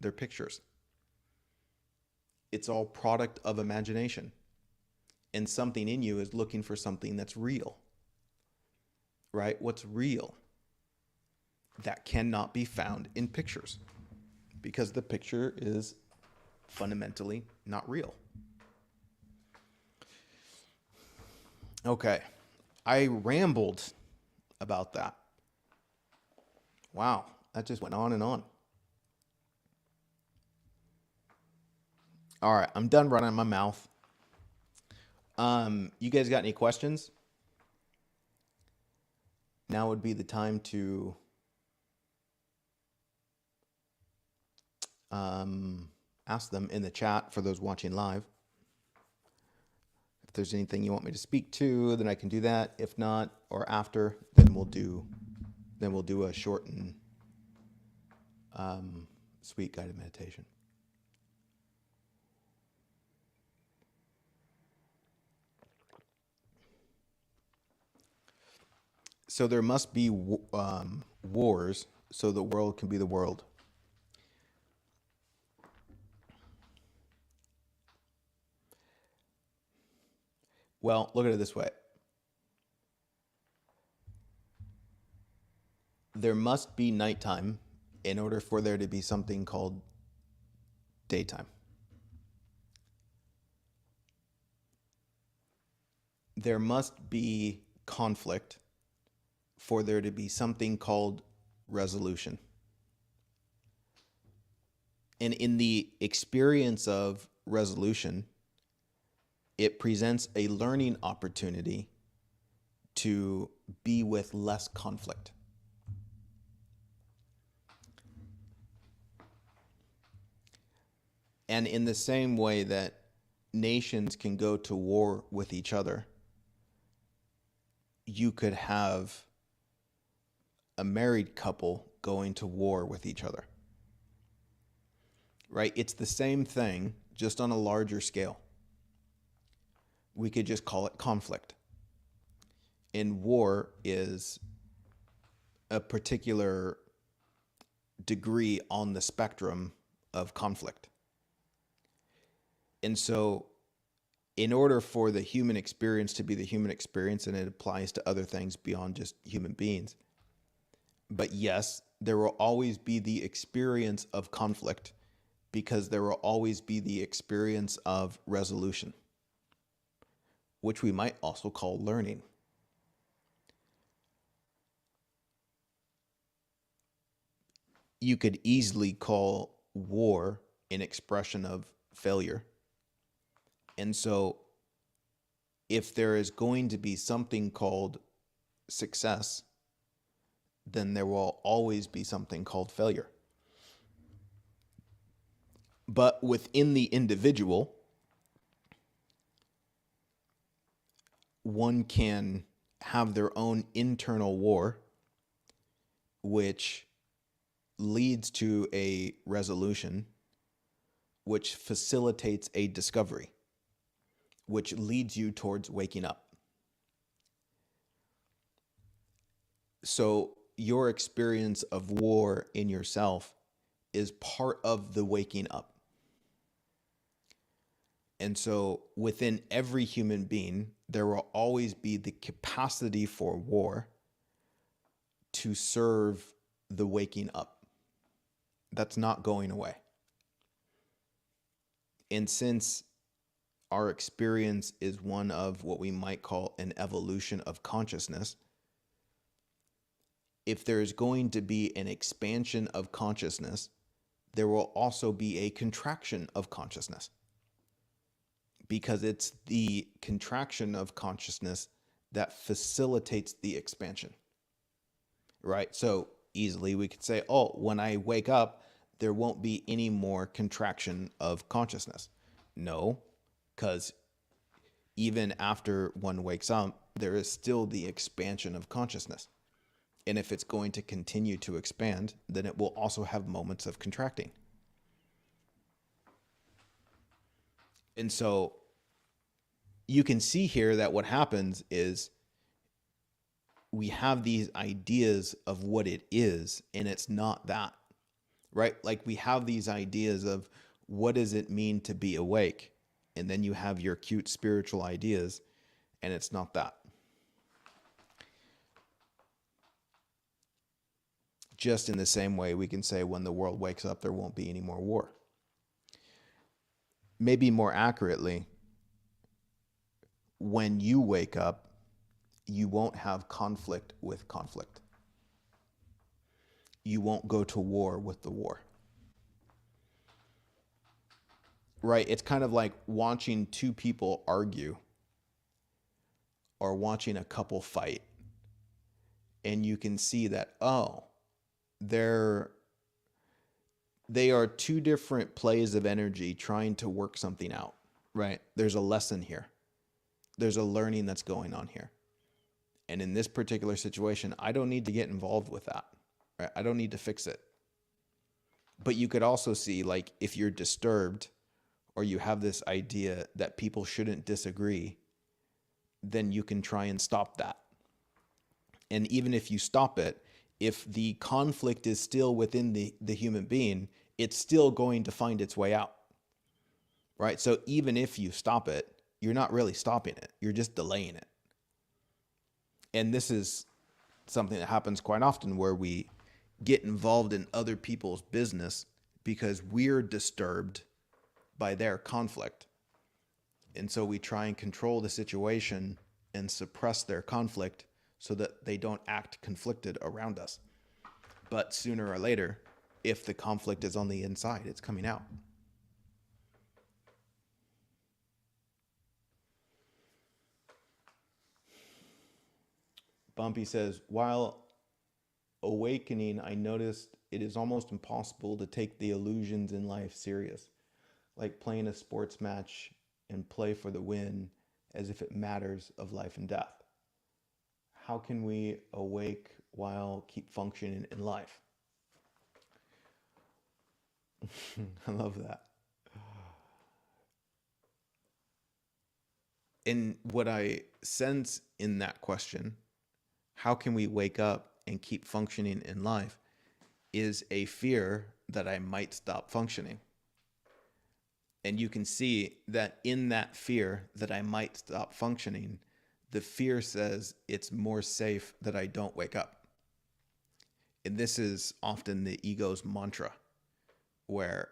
They're pictures. It's all product of imagination. And something in you is looking for something that's real. Right? What's real? That cannot be found in pictures, because the picture is fundamentally not real. Okay, I rambled about that. Wow, that just went on and on. All right, I'm done running my mouth. You guys got any questions? Now would be the time to ask them in the chat for those watching live. If there's anything you want me to speak to, then I can do that. If not, or after, then we'll do a short and sweet guided meditation. So there must be wars so the world can be the world. Well, look at it this way. There must be nighttime in order for there to be something called daytime. There must be conflict for there to be something called resolution. And in the experience of resolution, it presents a learning opportunity to be with less conflict. And in the same way that nations can go to war with each other, you could have a married couple going to war with each other. Right? It's the same thing, just on a larger scale. We could just call it conflict. And war is a particular degree on the spectrum of conflict. And so in order for the human experience to be the human experience, and it applies to other things beyond just human beings. But yes, there will always be the experience of conflict, because there will always be the experience of resolution, which we might also call learning. You could easily call war an expression of failure. And so if there is going to be something called success, then there will always be something called failure. But within the individual, one can have their own internal war, which leads to a resolution, which facilitates a discovery, which leads you towards waking up. So your experience of war in yourself is part of the waking up. And so within every human being, there will always be the capacity for war to serve the waking up. That's not going away. And since our experience is one of what we might call an evolution of consciousness, if there's going to be an expansion of consciousness, there will also be a contraction of consciousness, because it's the contraction of consciousness that facilitates the expansion, right? So easily we could say, oh, when I wake up, there won't be any more contraction of consciousness. No, because even after one wakes up, there is still the expansion of consciousness. And if it's going to continue to expand, then it will also have moments of contracting. And so you can see here that what happens is we have these ideas of what it is, and it's not that, right? Like we have these ideas of what does it mean to be awake? And then you have your cute spiritual ideas, and it's not that. Just in the same way we can say when the world wakes up, there won't be any more war. Maybe more accurately, when you wake up, you won't have conflict with conflict. You won't go to war with the war. Right? It's kind of like watching two people argue or watching a couple fight. And you can see that, oh, they are two different plays of energy trying to work something out, right? There's a lesson here. There's a learning that's going on here. And in this particular situation, I don't need to get involved with that, right? I don't need to fix it. But you could also see, like, if you're disturbed or you have this idea that people shouldn't disagree, then you can try and stop that. And even if you stop it, if the conflict is still within the human being, it's still going to find its way out, right? So even if you stop it, you're not really stopping it. You're just delaying it. And this is something that happens quite often, where we get involved in other people's business because we're disturbed by their conflict. And so we try and control the situation and suppress their conflict so that they don't act conflicted around us. But sooner or later, if the conflict is on the inside, it's coming out. Bumpy says, while awakening, I noticed it is almost impossible to take the illusions in life serious, like playing a sports match and play for the win as if it matters of life and death. How can we awake while keep functioning in life? I love that. And what I sense in that question, how can we wake up and keep functioning in life, is a fear that I might stop functioning. And you can see that in that fear that I might stop functioning, the fear says it's more safe that I don't wake up. And this is often the ego's mantra, where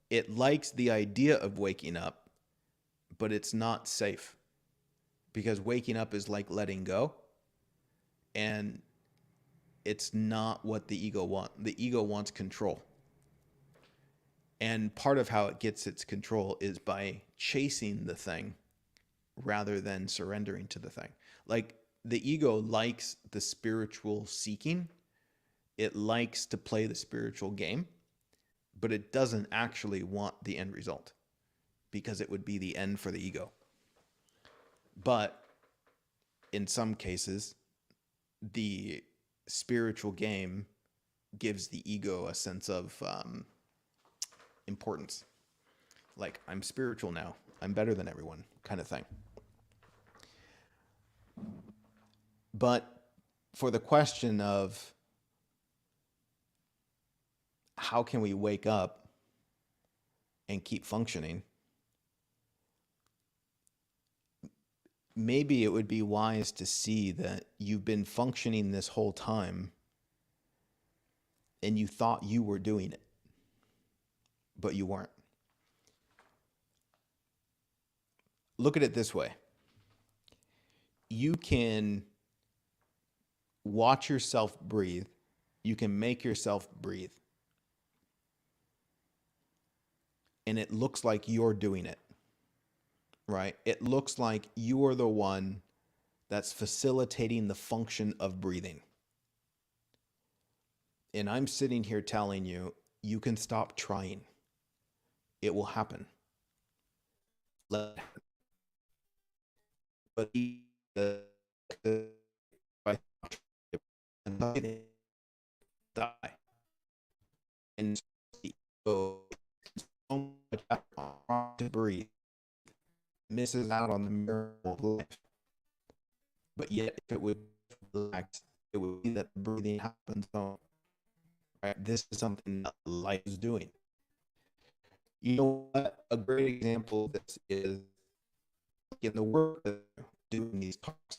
it likes the idea of waking up, but it's not safe, because waking up is like letting go, and it's not what the ego wants. The ego wants control. And part of how it gets its control is by chasing the thing rather than surrendering to the thing. Like, the ego likes the spiritual seeking. It likes to play the spiritual game, but it doesn't actually want the end result, because it would be the end for the ego. But in some cases, the spiritual game gives the ego a sense of importance. Like, I'm spiritual now, I'm better than everyone, kind of thing. But for the question of how can we wake up and keep functioning, maybe it would be wise to see that you've been functioning this whole time and you thought you were doing it, but you weren't. Look at it this way. You can watch yourself breathe. You can make yourself breathe. And it looks like you're doing it, right? It looks like you are the one that's facilitating the function of breathing. And I'm sitting here telling you, you can stop trying. It will happen. But die. And so much to breathe, misses out on the miracle of life. But yet, if it would relax, it would be that breathing happens on. Right? This is something that life is doing. You know what? A great example of this is in the work that doing these talks.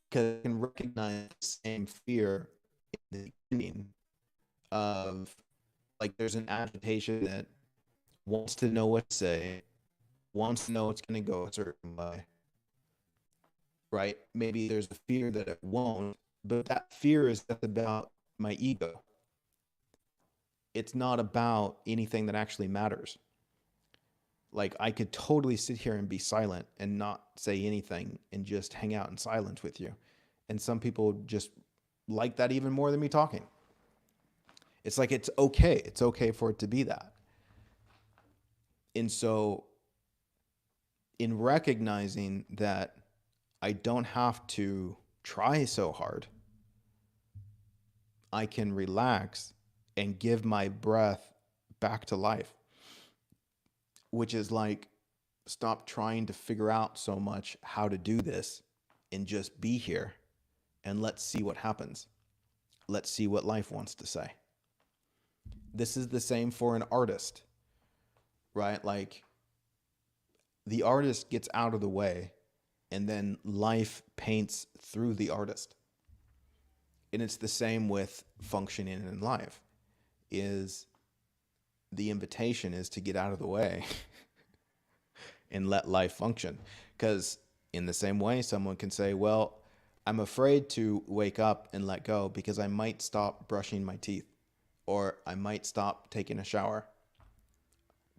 Because I can recognize the same fear in the beginning of, like, there's an agitation that wants to know what to say, wants to know it's going to go a certain way, right? Maybe there's a fear that it won't, but that fear is just about my ego. It's not about anything that actually matters. Like, I could totally sit here and be silent and not say anything and just hang out in silence with you. And some people just like that even more than me talking. It's like, it's okay. It's okay for it to be that. And so, in recognizing that I don't have to try so hard, I can relax and give my breath back to life, which is like, stop trying to figure out so much how to do this and just be here, and let's see what happens. Let's see what life wants to say. This is the same for an artist, right? Like, the artist gets out of the way, and then life paints through the artist. And it's the same with functioning in life. Is the invitation is to get out of the way and let life function. Because in the same way, someone can say, well, I'm afraid to wake up and let go because I might stop brushing my teeth, or I might stop taking a shower.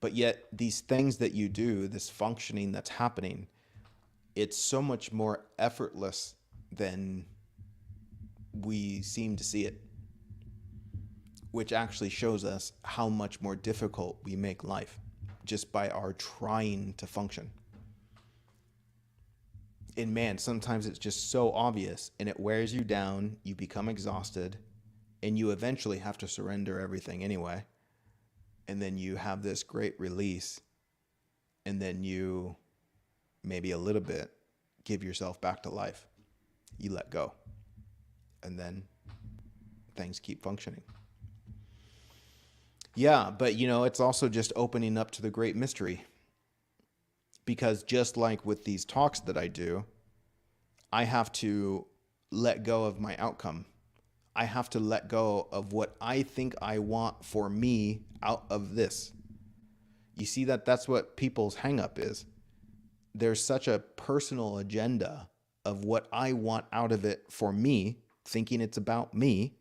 But yet, these things that you do, this functioning that's happening, it's so much more effortless than we seem to see it, which actually shows us how much more difficult we make life just by our trying to function. And man, sometimes it's just so obvious and it wears you down, you become exhausted, and you eventually have to surrender everything anyway. And then you have this great release, and then you maybe a little bit give yourself back to life. You let go, and then things keep functioning. Yeah, but it's also just opening up to the great mystery. Because just like with these talks that I do, I have to let go of my outcome. I have to let go of what I think I want for me out of this. You see that's what people's hang up is. There's such a personal agenda of what I want out of it for me, thinking it's about me,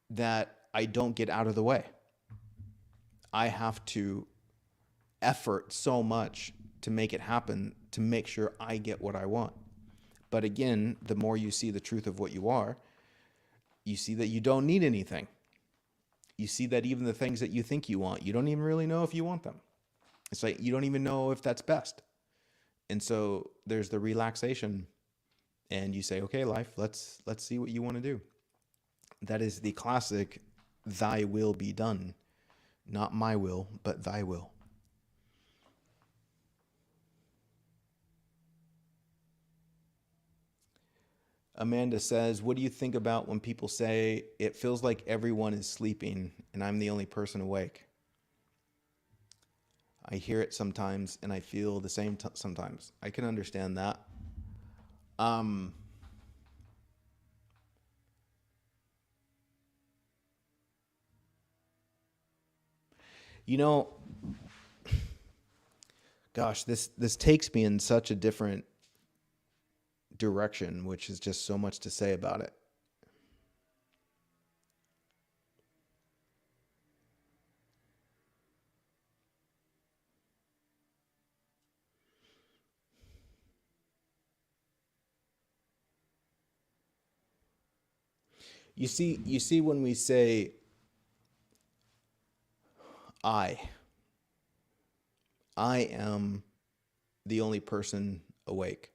that I don't get out of the way. I have to effort so much to make it happen, to make sure I get what I want. But again, the more you see the truth of what you are, you see that you don't need anything. You see that even the things that you think you want, you don't even really know if you want them. It's like you don't even know if that's best. And so there's the relaxation, and you say, okay, life, let's see what you want to do. That is the classic thy will be done. Not my will, but thy will. Amanda says, what do you think about when people say it feels like everyone is sleeping and I'm the only person awake? I hear it sometimes and I feel the same sometimes. I can understand that. Gosh, this takes me in such a different direction, which is just so much to say about it. You see when we say I am the only person awake.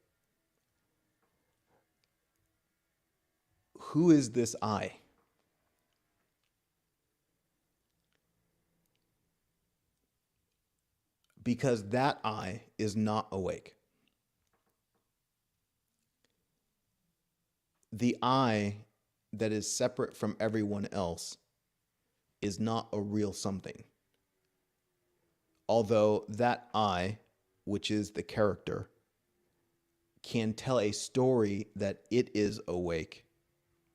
Who is this I? Because that I is not awake. The I that is separate from everyone else is not a real something. Although that I, which is the character, can tell a story that it is awake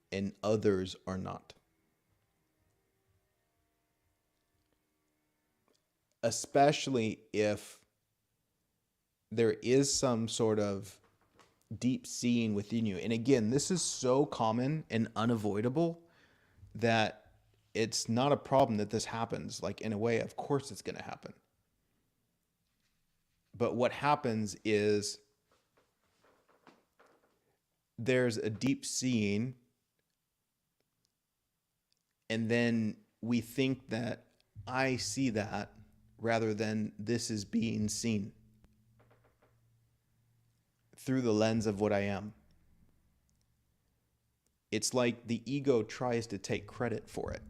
and others are not. Especially if there is some sort of deep seeing within you. And again, this is so common and unavoidable that it's not a problem that this happens. Like, in a way, of course it's going to happen. But what happens is there's a deep seeing, and then we think that I see that rather than this is being seen through the lens of what I am. It's like the ego tries to take credit for it.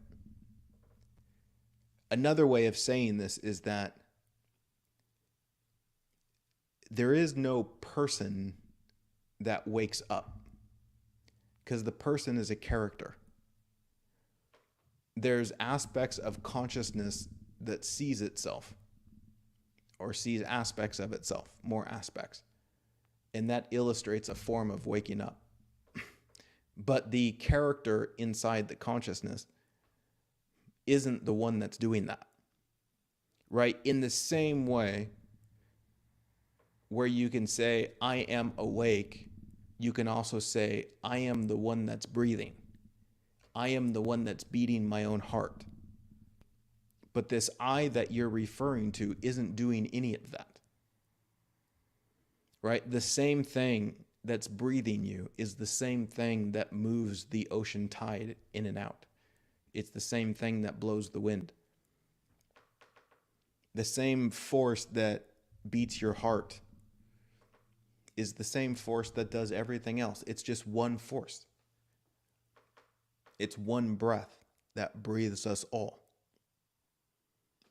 Another way of saying this is that there is no person that wakes up, because the person is a character. There's aspects of consciousness that sees itself, or sees aspects of itself, more aspects. And that illustrates a form of waking up. But the character inside the consciousness isn't the one that's doing that, right? In the same way where you can say, I am awake, you can also say, I am the one that's breathing. I am the one that's beating my own heart. But this I that you're referring to isn't doing any of that, right? The same thing that's breathing you is the same thing that moves the ocean tide in and out. It's the same thing that blows the wind. The same force that beats your heart is the same force that does everything else. It's just one force. It's one breath that breathes us all.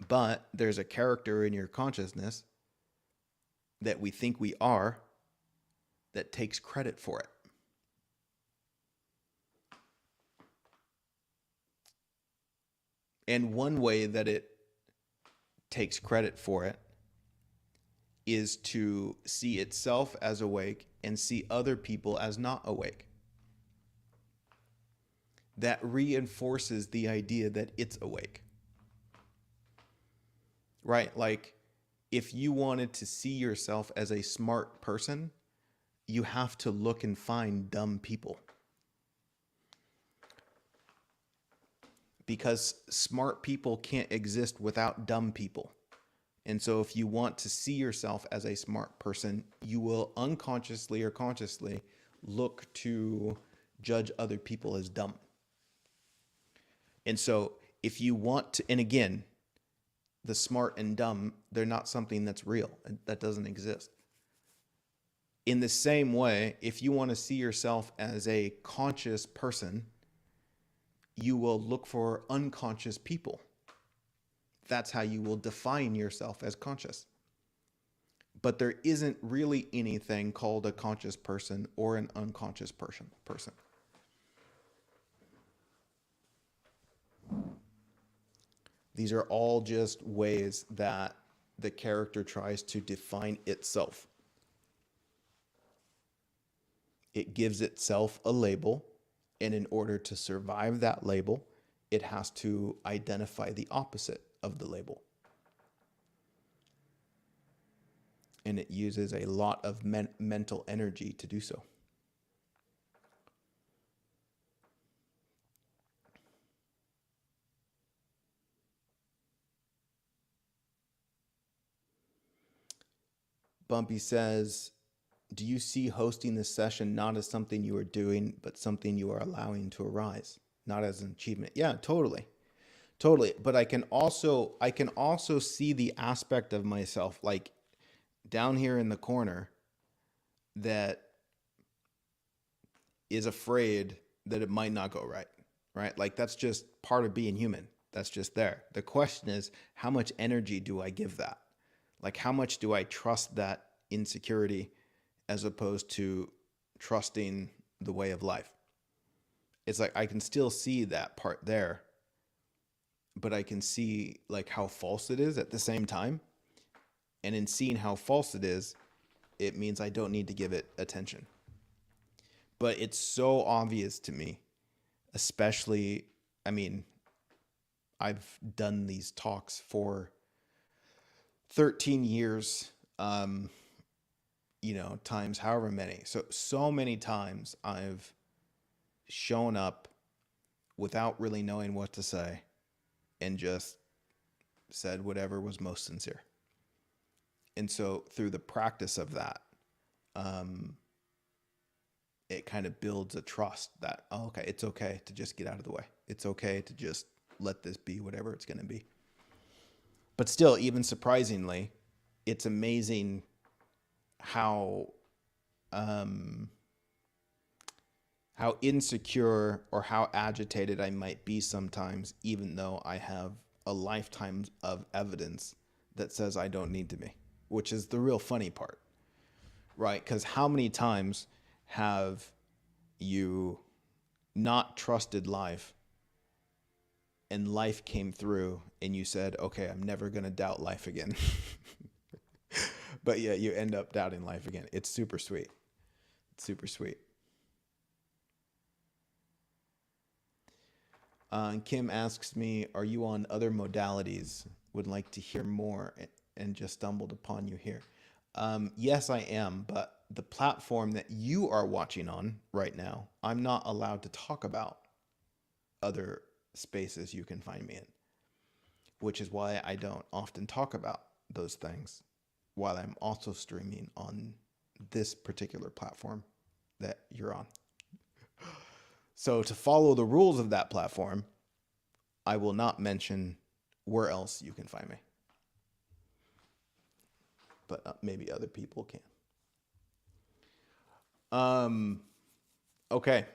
But there's a character in your consciousness that we think we are that takes credit for it. And one way that it takes credit for it is to see itself as awake and see other people as not awake. That reinforces the idea that it's awake. Right? Like, if you wanted to see yourself as a smart person, you have to look and find dumb people. Because smart people can't exist without dumb people. And so if you want to see yourself as a smart person, you will unconsciously or consciously look to judge other people as dumb. And so if you want to, and again, the smart and dumb, they're not something that's real. That doesn't exist. In the same way, if you want to see yourself as a conscious person, you will look for unconscious people. That's how you will define yourself as conscious. But there isn't really anything called a conscious person or an unconscious person. These are all just ways that the character tries to define itself. It gives itself a label, and in order to survive that label, it has to identify the opposite of the label. And it uses a lot of mental energy to do so. Bumpy says, do you see hosting this session not as something you are doing, but something you are allowing to arise, not as an achievement? Yeah, totally. But I can also see the aspect of myself, like down here in the corner, that is afraid that it might not go right? Like, that's just part of being human. That's just there. The question is, how much energy do I give that? Like, how much do I trust that insecurity as opposed to trusting the way of life? It's like, I can still see that part there, but I can see like how false it is at the same time. And in seeing how false it is, it means I don't need to give it attention. But it's so obvious to me, especially, I mean, I've done these talks for 13 years, times however many. So many times I've shown up without really knowing what to say and just said whatever was most sincere. And so through the practice of that, it kind of builds a trust that, oh, okay, it's okay to just get out of the way. It's okay to just let this be whatever it's going to be. But still, even surprisingly, it's amazing how insecure or how agitated I might be sometimes, even though I have a lifetime of evidence that says I don't need to be, which is the real funny part, right? Because how many times have you not trusted life and life came through and you said, okay, I'm never going to doubt life again. But yeah, you end up doubting life again. It's super sweet. It's super sweet. And Kim asks me, are you on other modalities? Would like to hear more and just stumbled upon you here. Yes, I am. But the platform that you are watching on right now, I'm not allowed to talk about other spaces you can find me in, which is why I don't often talk about those things while I'm also streaming on this particular platform that you're on. So to follow the rules of that platform, I will not mention where else you can find me. But maybe other people can. Okay.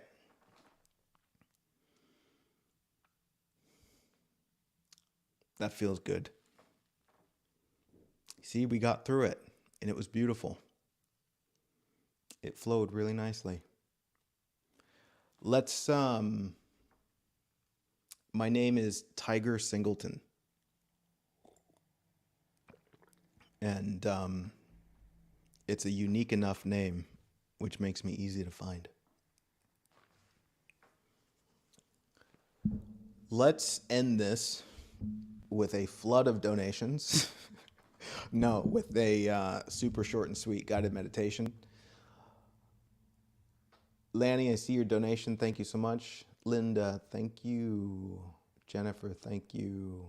That feels good. See, we got through it, and it was beautiful. It flowed really nicely. Let's My name is Tiger Singleton. And it's a unique enough name, which makes me easy to find. Let's end this with a flood of donations. No, with a super short and sweet guided meditation. Lanny, I see your donation. Thank you so much. Linda, thank you. Jennifer, thank you.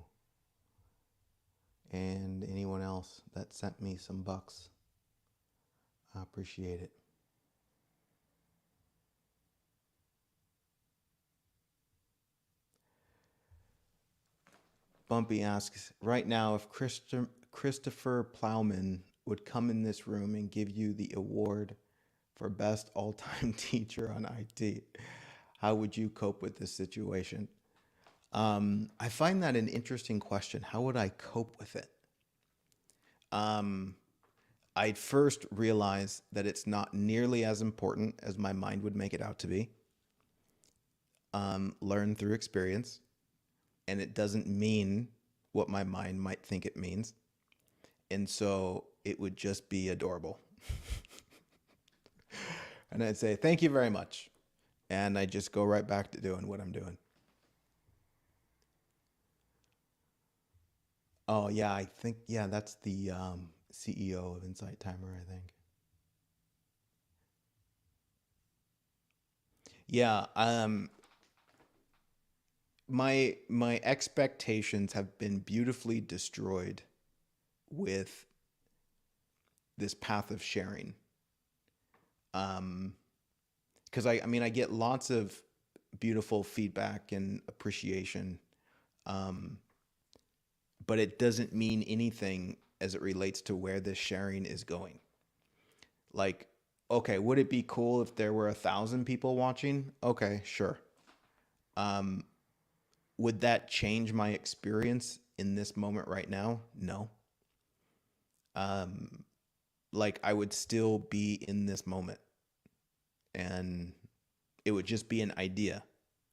And anyone else that sent me some bucks, I appreciate it. Bumpy asks, right now, if Christopher Plowman would come in this room and give you the award for best all-time teacher on IT, how would you cope with this situation? I find that an interesting question. How would I cope with it? I'd first realize that it's not nearly as important as my mind would make it out to be. Learn through experience. And it doesn't mean what my mind might think it means. And so it would just be adorable. And I'd say, thank you very much. And I just go right back to doing what I'm doing. Oh, yeah, I think, yeah, that's the CEO of Insight Timer, I think. Yeah, my expectations have been beautifully destroyed with this path of sharing. Because I mean, I get lots of beautiful feedback and appreciation, but it doesn't mean anything as it relates to where this sharing is going. Like, okay, would it be cool if there were 1,000 people watching? Okay, sure. Would that change my experience in this moment right now? No. Like I would still be in this moment and it would just be an idea,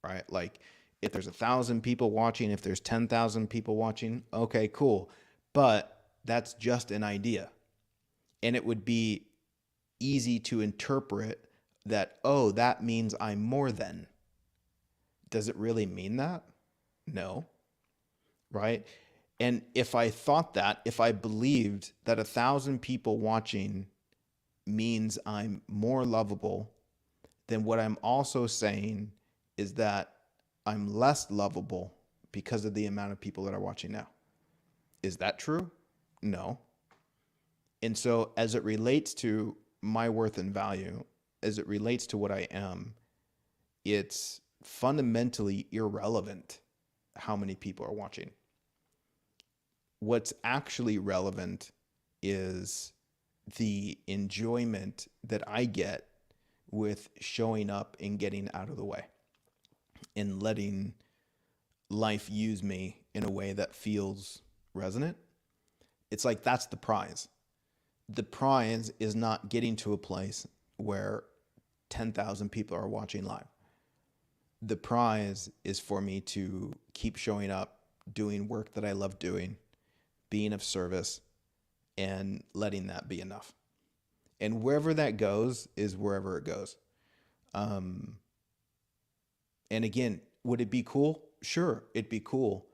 right? Like if there's 1,000 people watching, if there's 10,000 people watching, okay, cool. But that's just an idea. And it would be easy to interpret that, oh, that means I'm more than. Does it really mean that? No. Right? And if I thought that, if I believed that 1,000 people watching means I'm more lovable, then what I'm also saying is that I'm less lovable because of the amount of people that are watching now. Is that true? No. And so as it relates to my worth and value, as it relates to what I am, it's fundamentally irrelevant how many people are watching. What's actually relevant is the enjoyment that I get with showing up and getting out of the way and letting life use me in a way that feels resonant. It's like that's the prize. The prize is not getting to a place where 10,000 people are watching live. The prize is for me to keep showing up, doing work that I love doing, being of service, and letting that be enough. And wherever that goes is wherever it goes. And again, would it be cool? Sure, it'd be cool,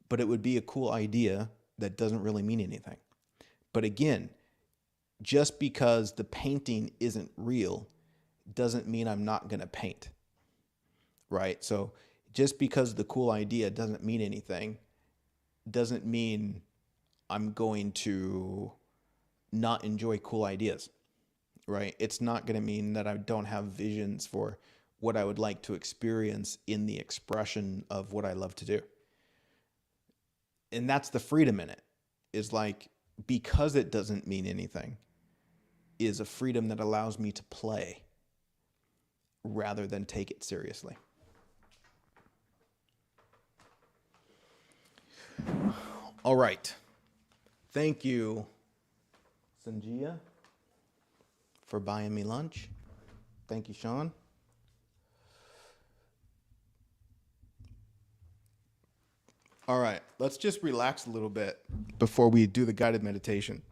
but it would be a cool idea that doesn't really mean anything. But again, just because the painting isn't real doesn't mean I'm not going to paint, right? So just because the cool idea doesn't mean anything doesn't mean I'm going to not enjoy cool ideas, right? It's not going to mean that I don't have visions for what I would like to experience in the expression of what I love to do. And that's the freedom in it, is like, because it doesn't mean anything, is a freedom that allows me to play rather than take it seriously. All right. Thank you, Sanjia, for buying me lunch. Thank you, Sean. All right, let's just relax a little bit before we do the guided meditation.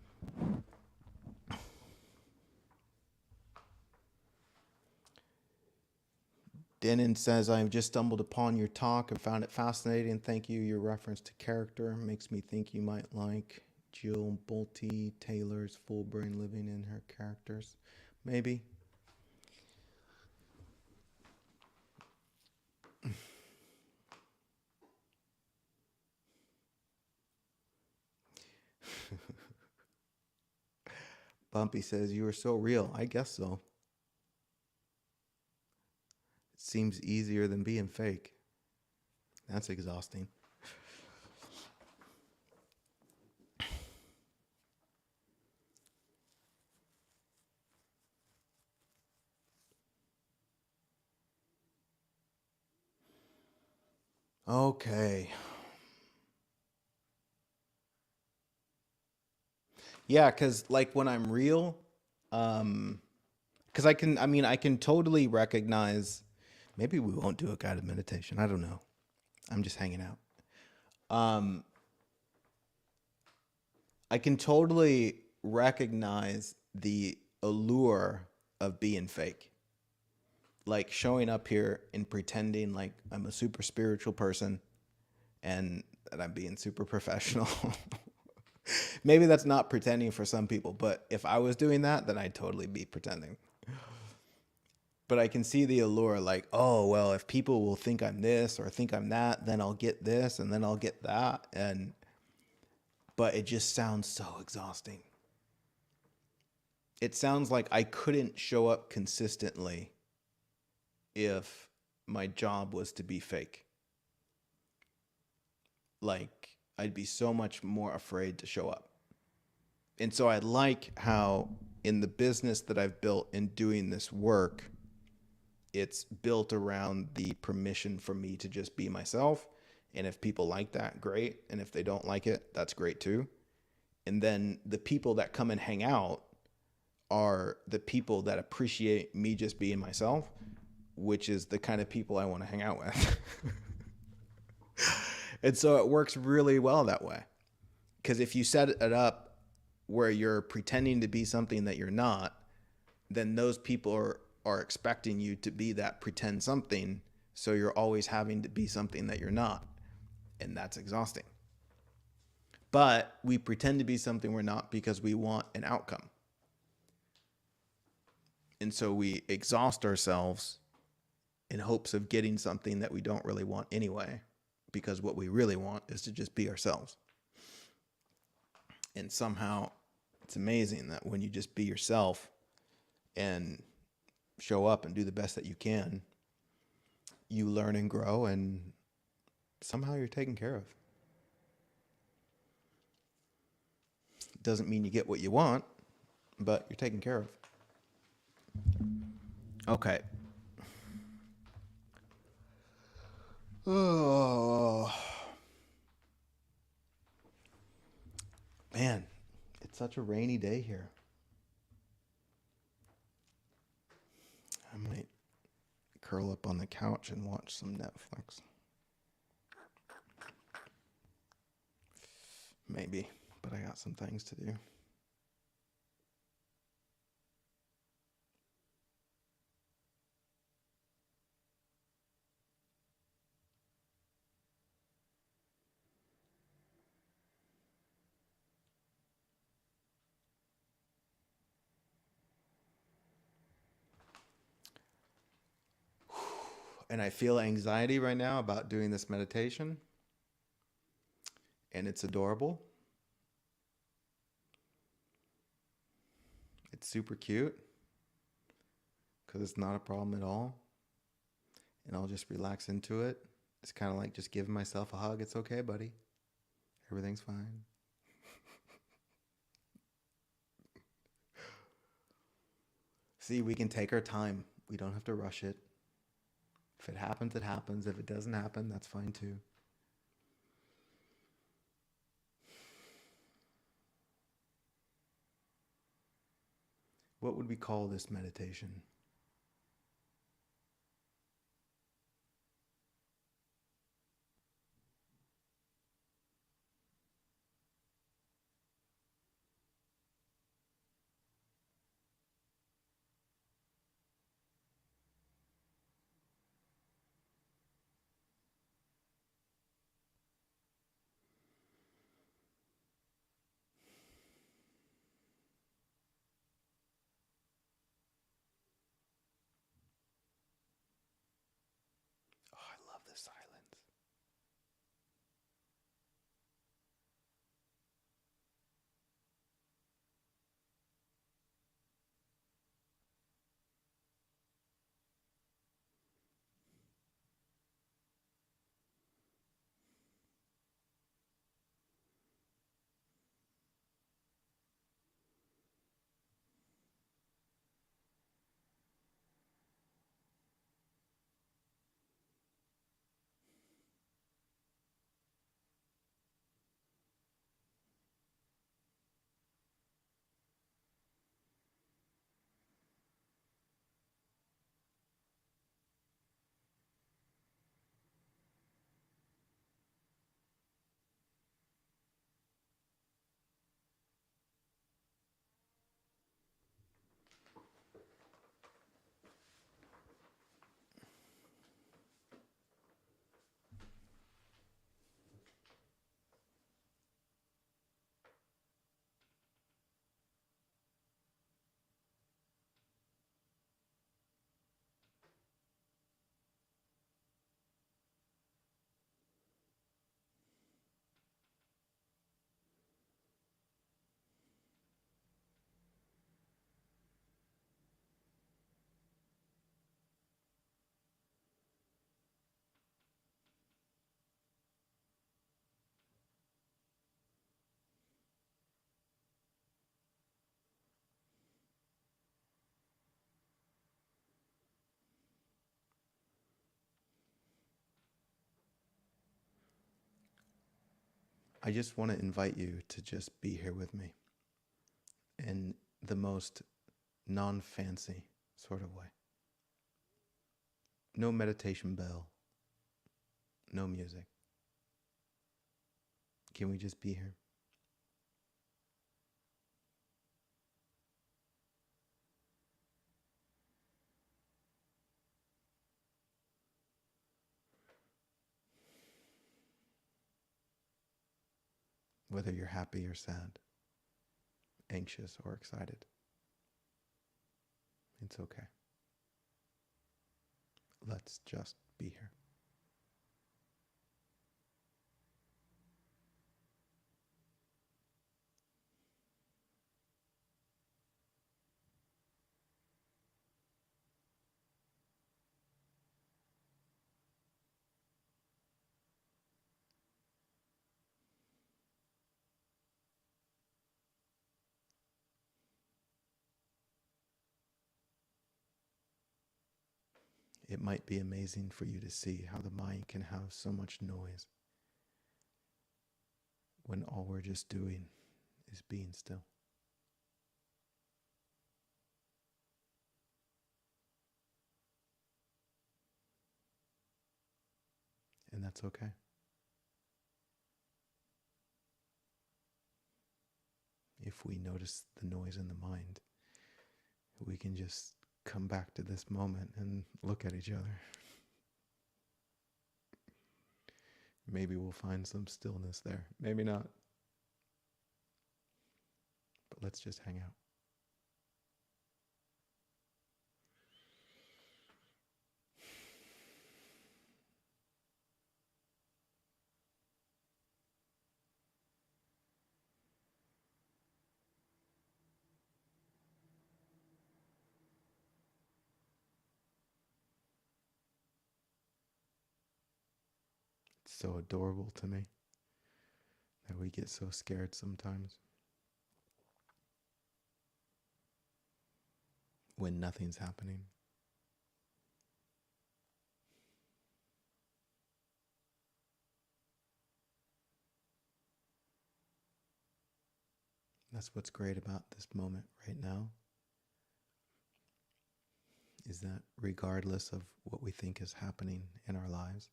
Denon says, I have just stumbled upon your talk and found it fascinating. Thank you. Your reference to character makes me think you might like Jill Bolte Taylor's full brain living in her characters. Maybe. Bumpy says, you are so real. I guess so. It seems easier than being fake. That's exhausting. Okay. Yeah, because like when I'm real, because I can totally recognize, maybe we won't do a guided meditation. I don't know. I'm just hanging out. I can totally recognize the allure of being fake. Like showing up here and pretending like I'm a super spiritual person and that I'm being super professional. Maybe that's not pretending for some people, but if I was doing that, then I'd totally be pretending. But I can see the allure, like, oh, well, if people will think I'm this or think I'm that, then I'll get this and then I'll get that. But it just sounds so exhausting. It sounds like I couldn't show up consistently if my job was to be fake. Like, I'd be so much more afraid to show up. And so I like how in the business that I've built in doing this work, it's built around the permission for me to just be myself. And if people like that, great. And if they don't like it, that's great too. And then the people that come and hang out are the people that appreciate me just being myself, which is the kind of people I want to hang out with. And so it works really well that way. Because if you set it up where you're pretending to be something that you're not, then those people are expecting you to be that pretend something. So you're always having to be something that you're not. And that's exhausting. But we pretend to be something we're not because we want an outcome. And so we exhaust ourselves in hopes of getting something that we don't really want anyway, because what we really want is to just be ourselves. And somehow it's amazing that when you just be yourself and show up and do the best that you can, you learn and grow, and somehow you're taken care of. It doesn't mean you get what you want, but you're taken care of. Okay. Oh, man, it's such a rainy day here. I might curl up on the couch and watch some Netflix. Maybe, but I got some things to do. And I feel anxiety right now about doing this meditation. And it's adorable. It's super cute because it's not a problem at all. And I'll just relax into it. It's kind of like just giving myself a hug. It's okay, buddy. Everything's fine. See, we can take our time. We don't have to rush it. If it happens, it happens. If it doesn't happen, that's fine too. What would we call this meditation? I just want to invite you to just be here with me in the most non-fancy sort of way. No meditation bell, no music. Can we just be here? Whether you're happy or sad, anxious or excited, it's okay. Let's just be here. It might be amazing for you to see how the mind can have so much noise when all we're just doing is being still. And that's okay. If we notice the noise in the mind, we can just come back to this moment and look at each other. Maybe we'll find some stillness there. Maybe not. But let's just hang out. It's so adorable to me that we get so scared sometimes when nothing's happening. That's what's great about this moment right now, is that regardless of what we think is happening in our lives,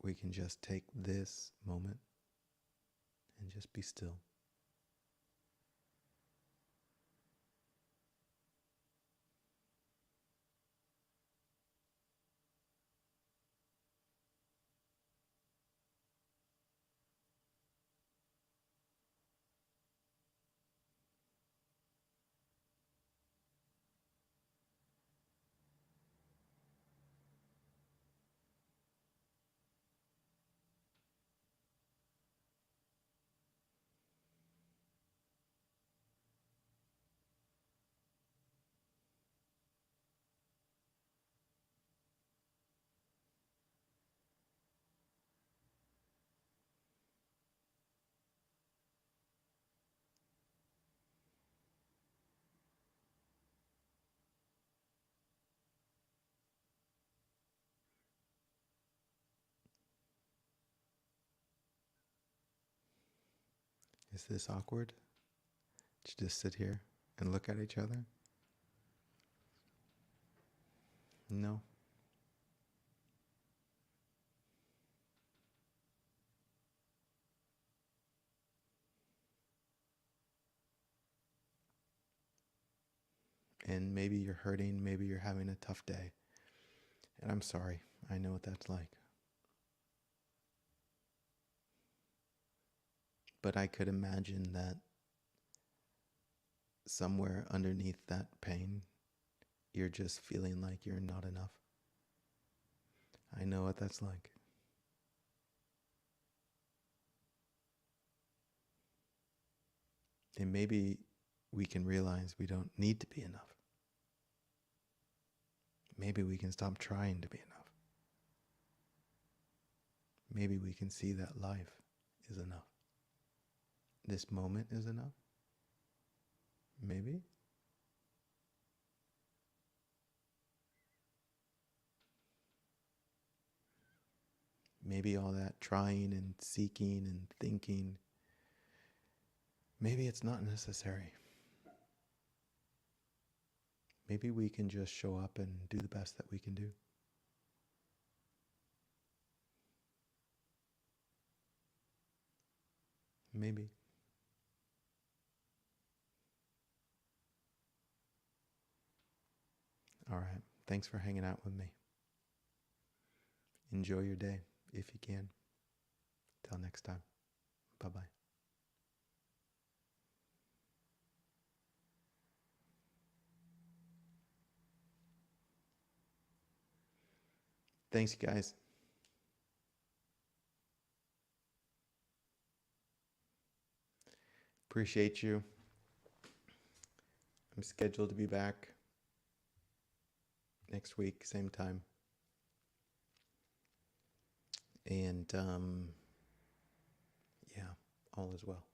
we can just take this moment and just be still. Is this awkward to just sit here and look at each other? No. And maybe you're hurting, maybe you're having a tough day. And I'm sorry, I know what that's like. But I could imagine that somewhere underneath that pain, you're just feeling like you're not enough. I know what that's like. And maybe we can realize we don't need to be enough. Maybe we can stop trying to be enough. Maybe we can see that life is enough. This moment is enough. Maybe. maybe all that trying and seeking and thinking, maybe it's not necessary. Maybe we can just show up and do the best that we can do. Maybe. All right. Thanks for hanging out with me. Enjoy your day if you can. Till next time. Bye-bye. Thanks, guys. Appreciate you. I'm scheduled to be back next week, same time. And yeah, all is well.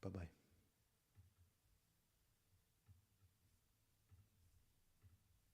Bye-bye.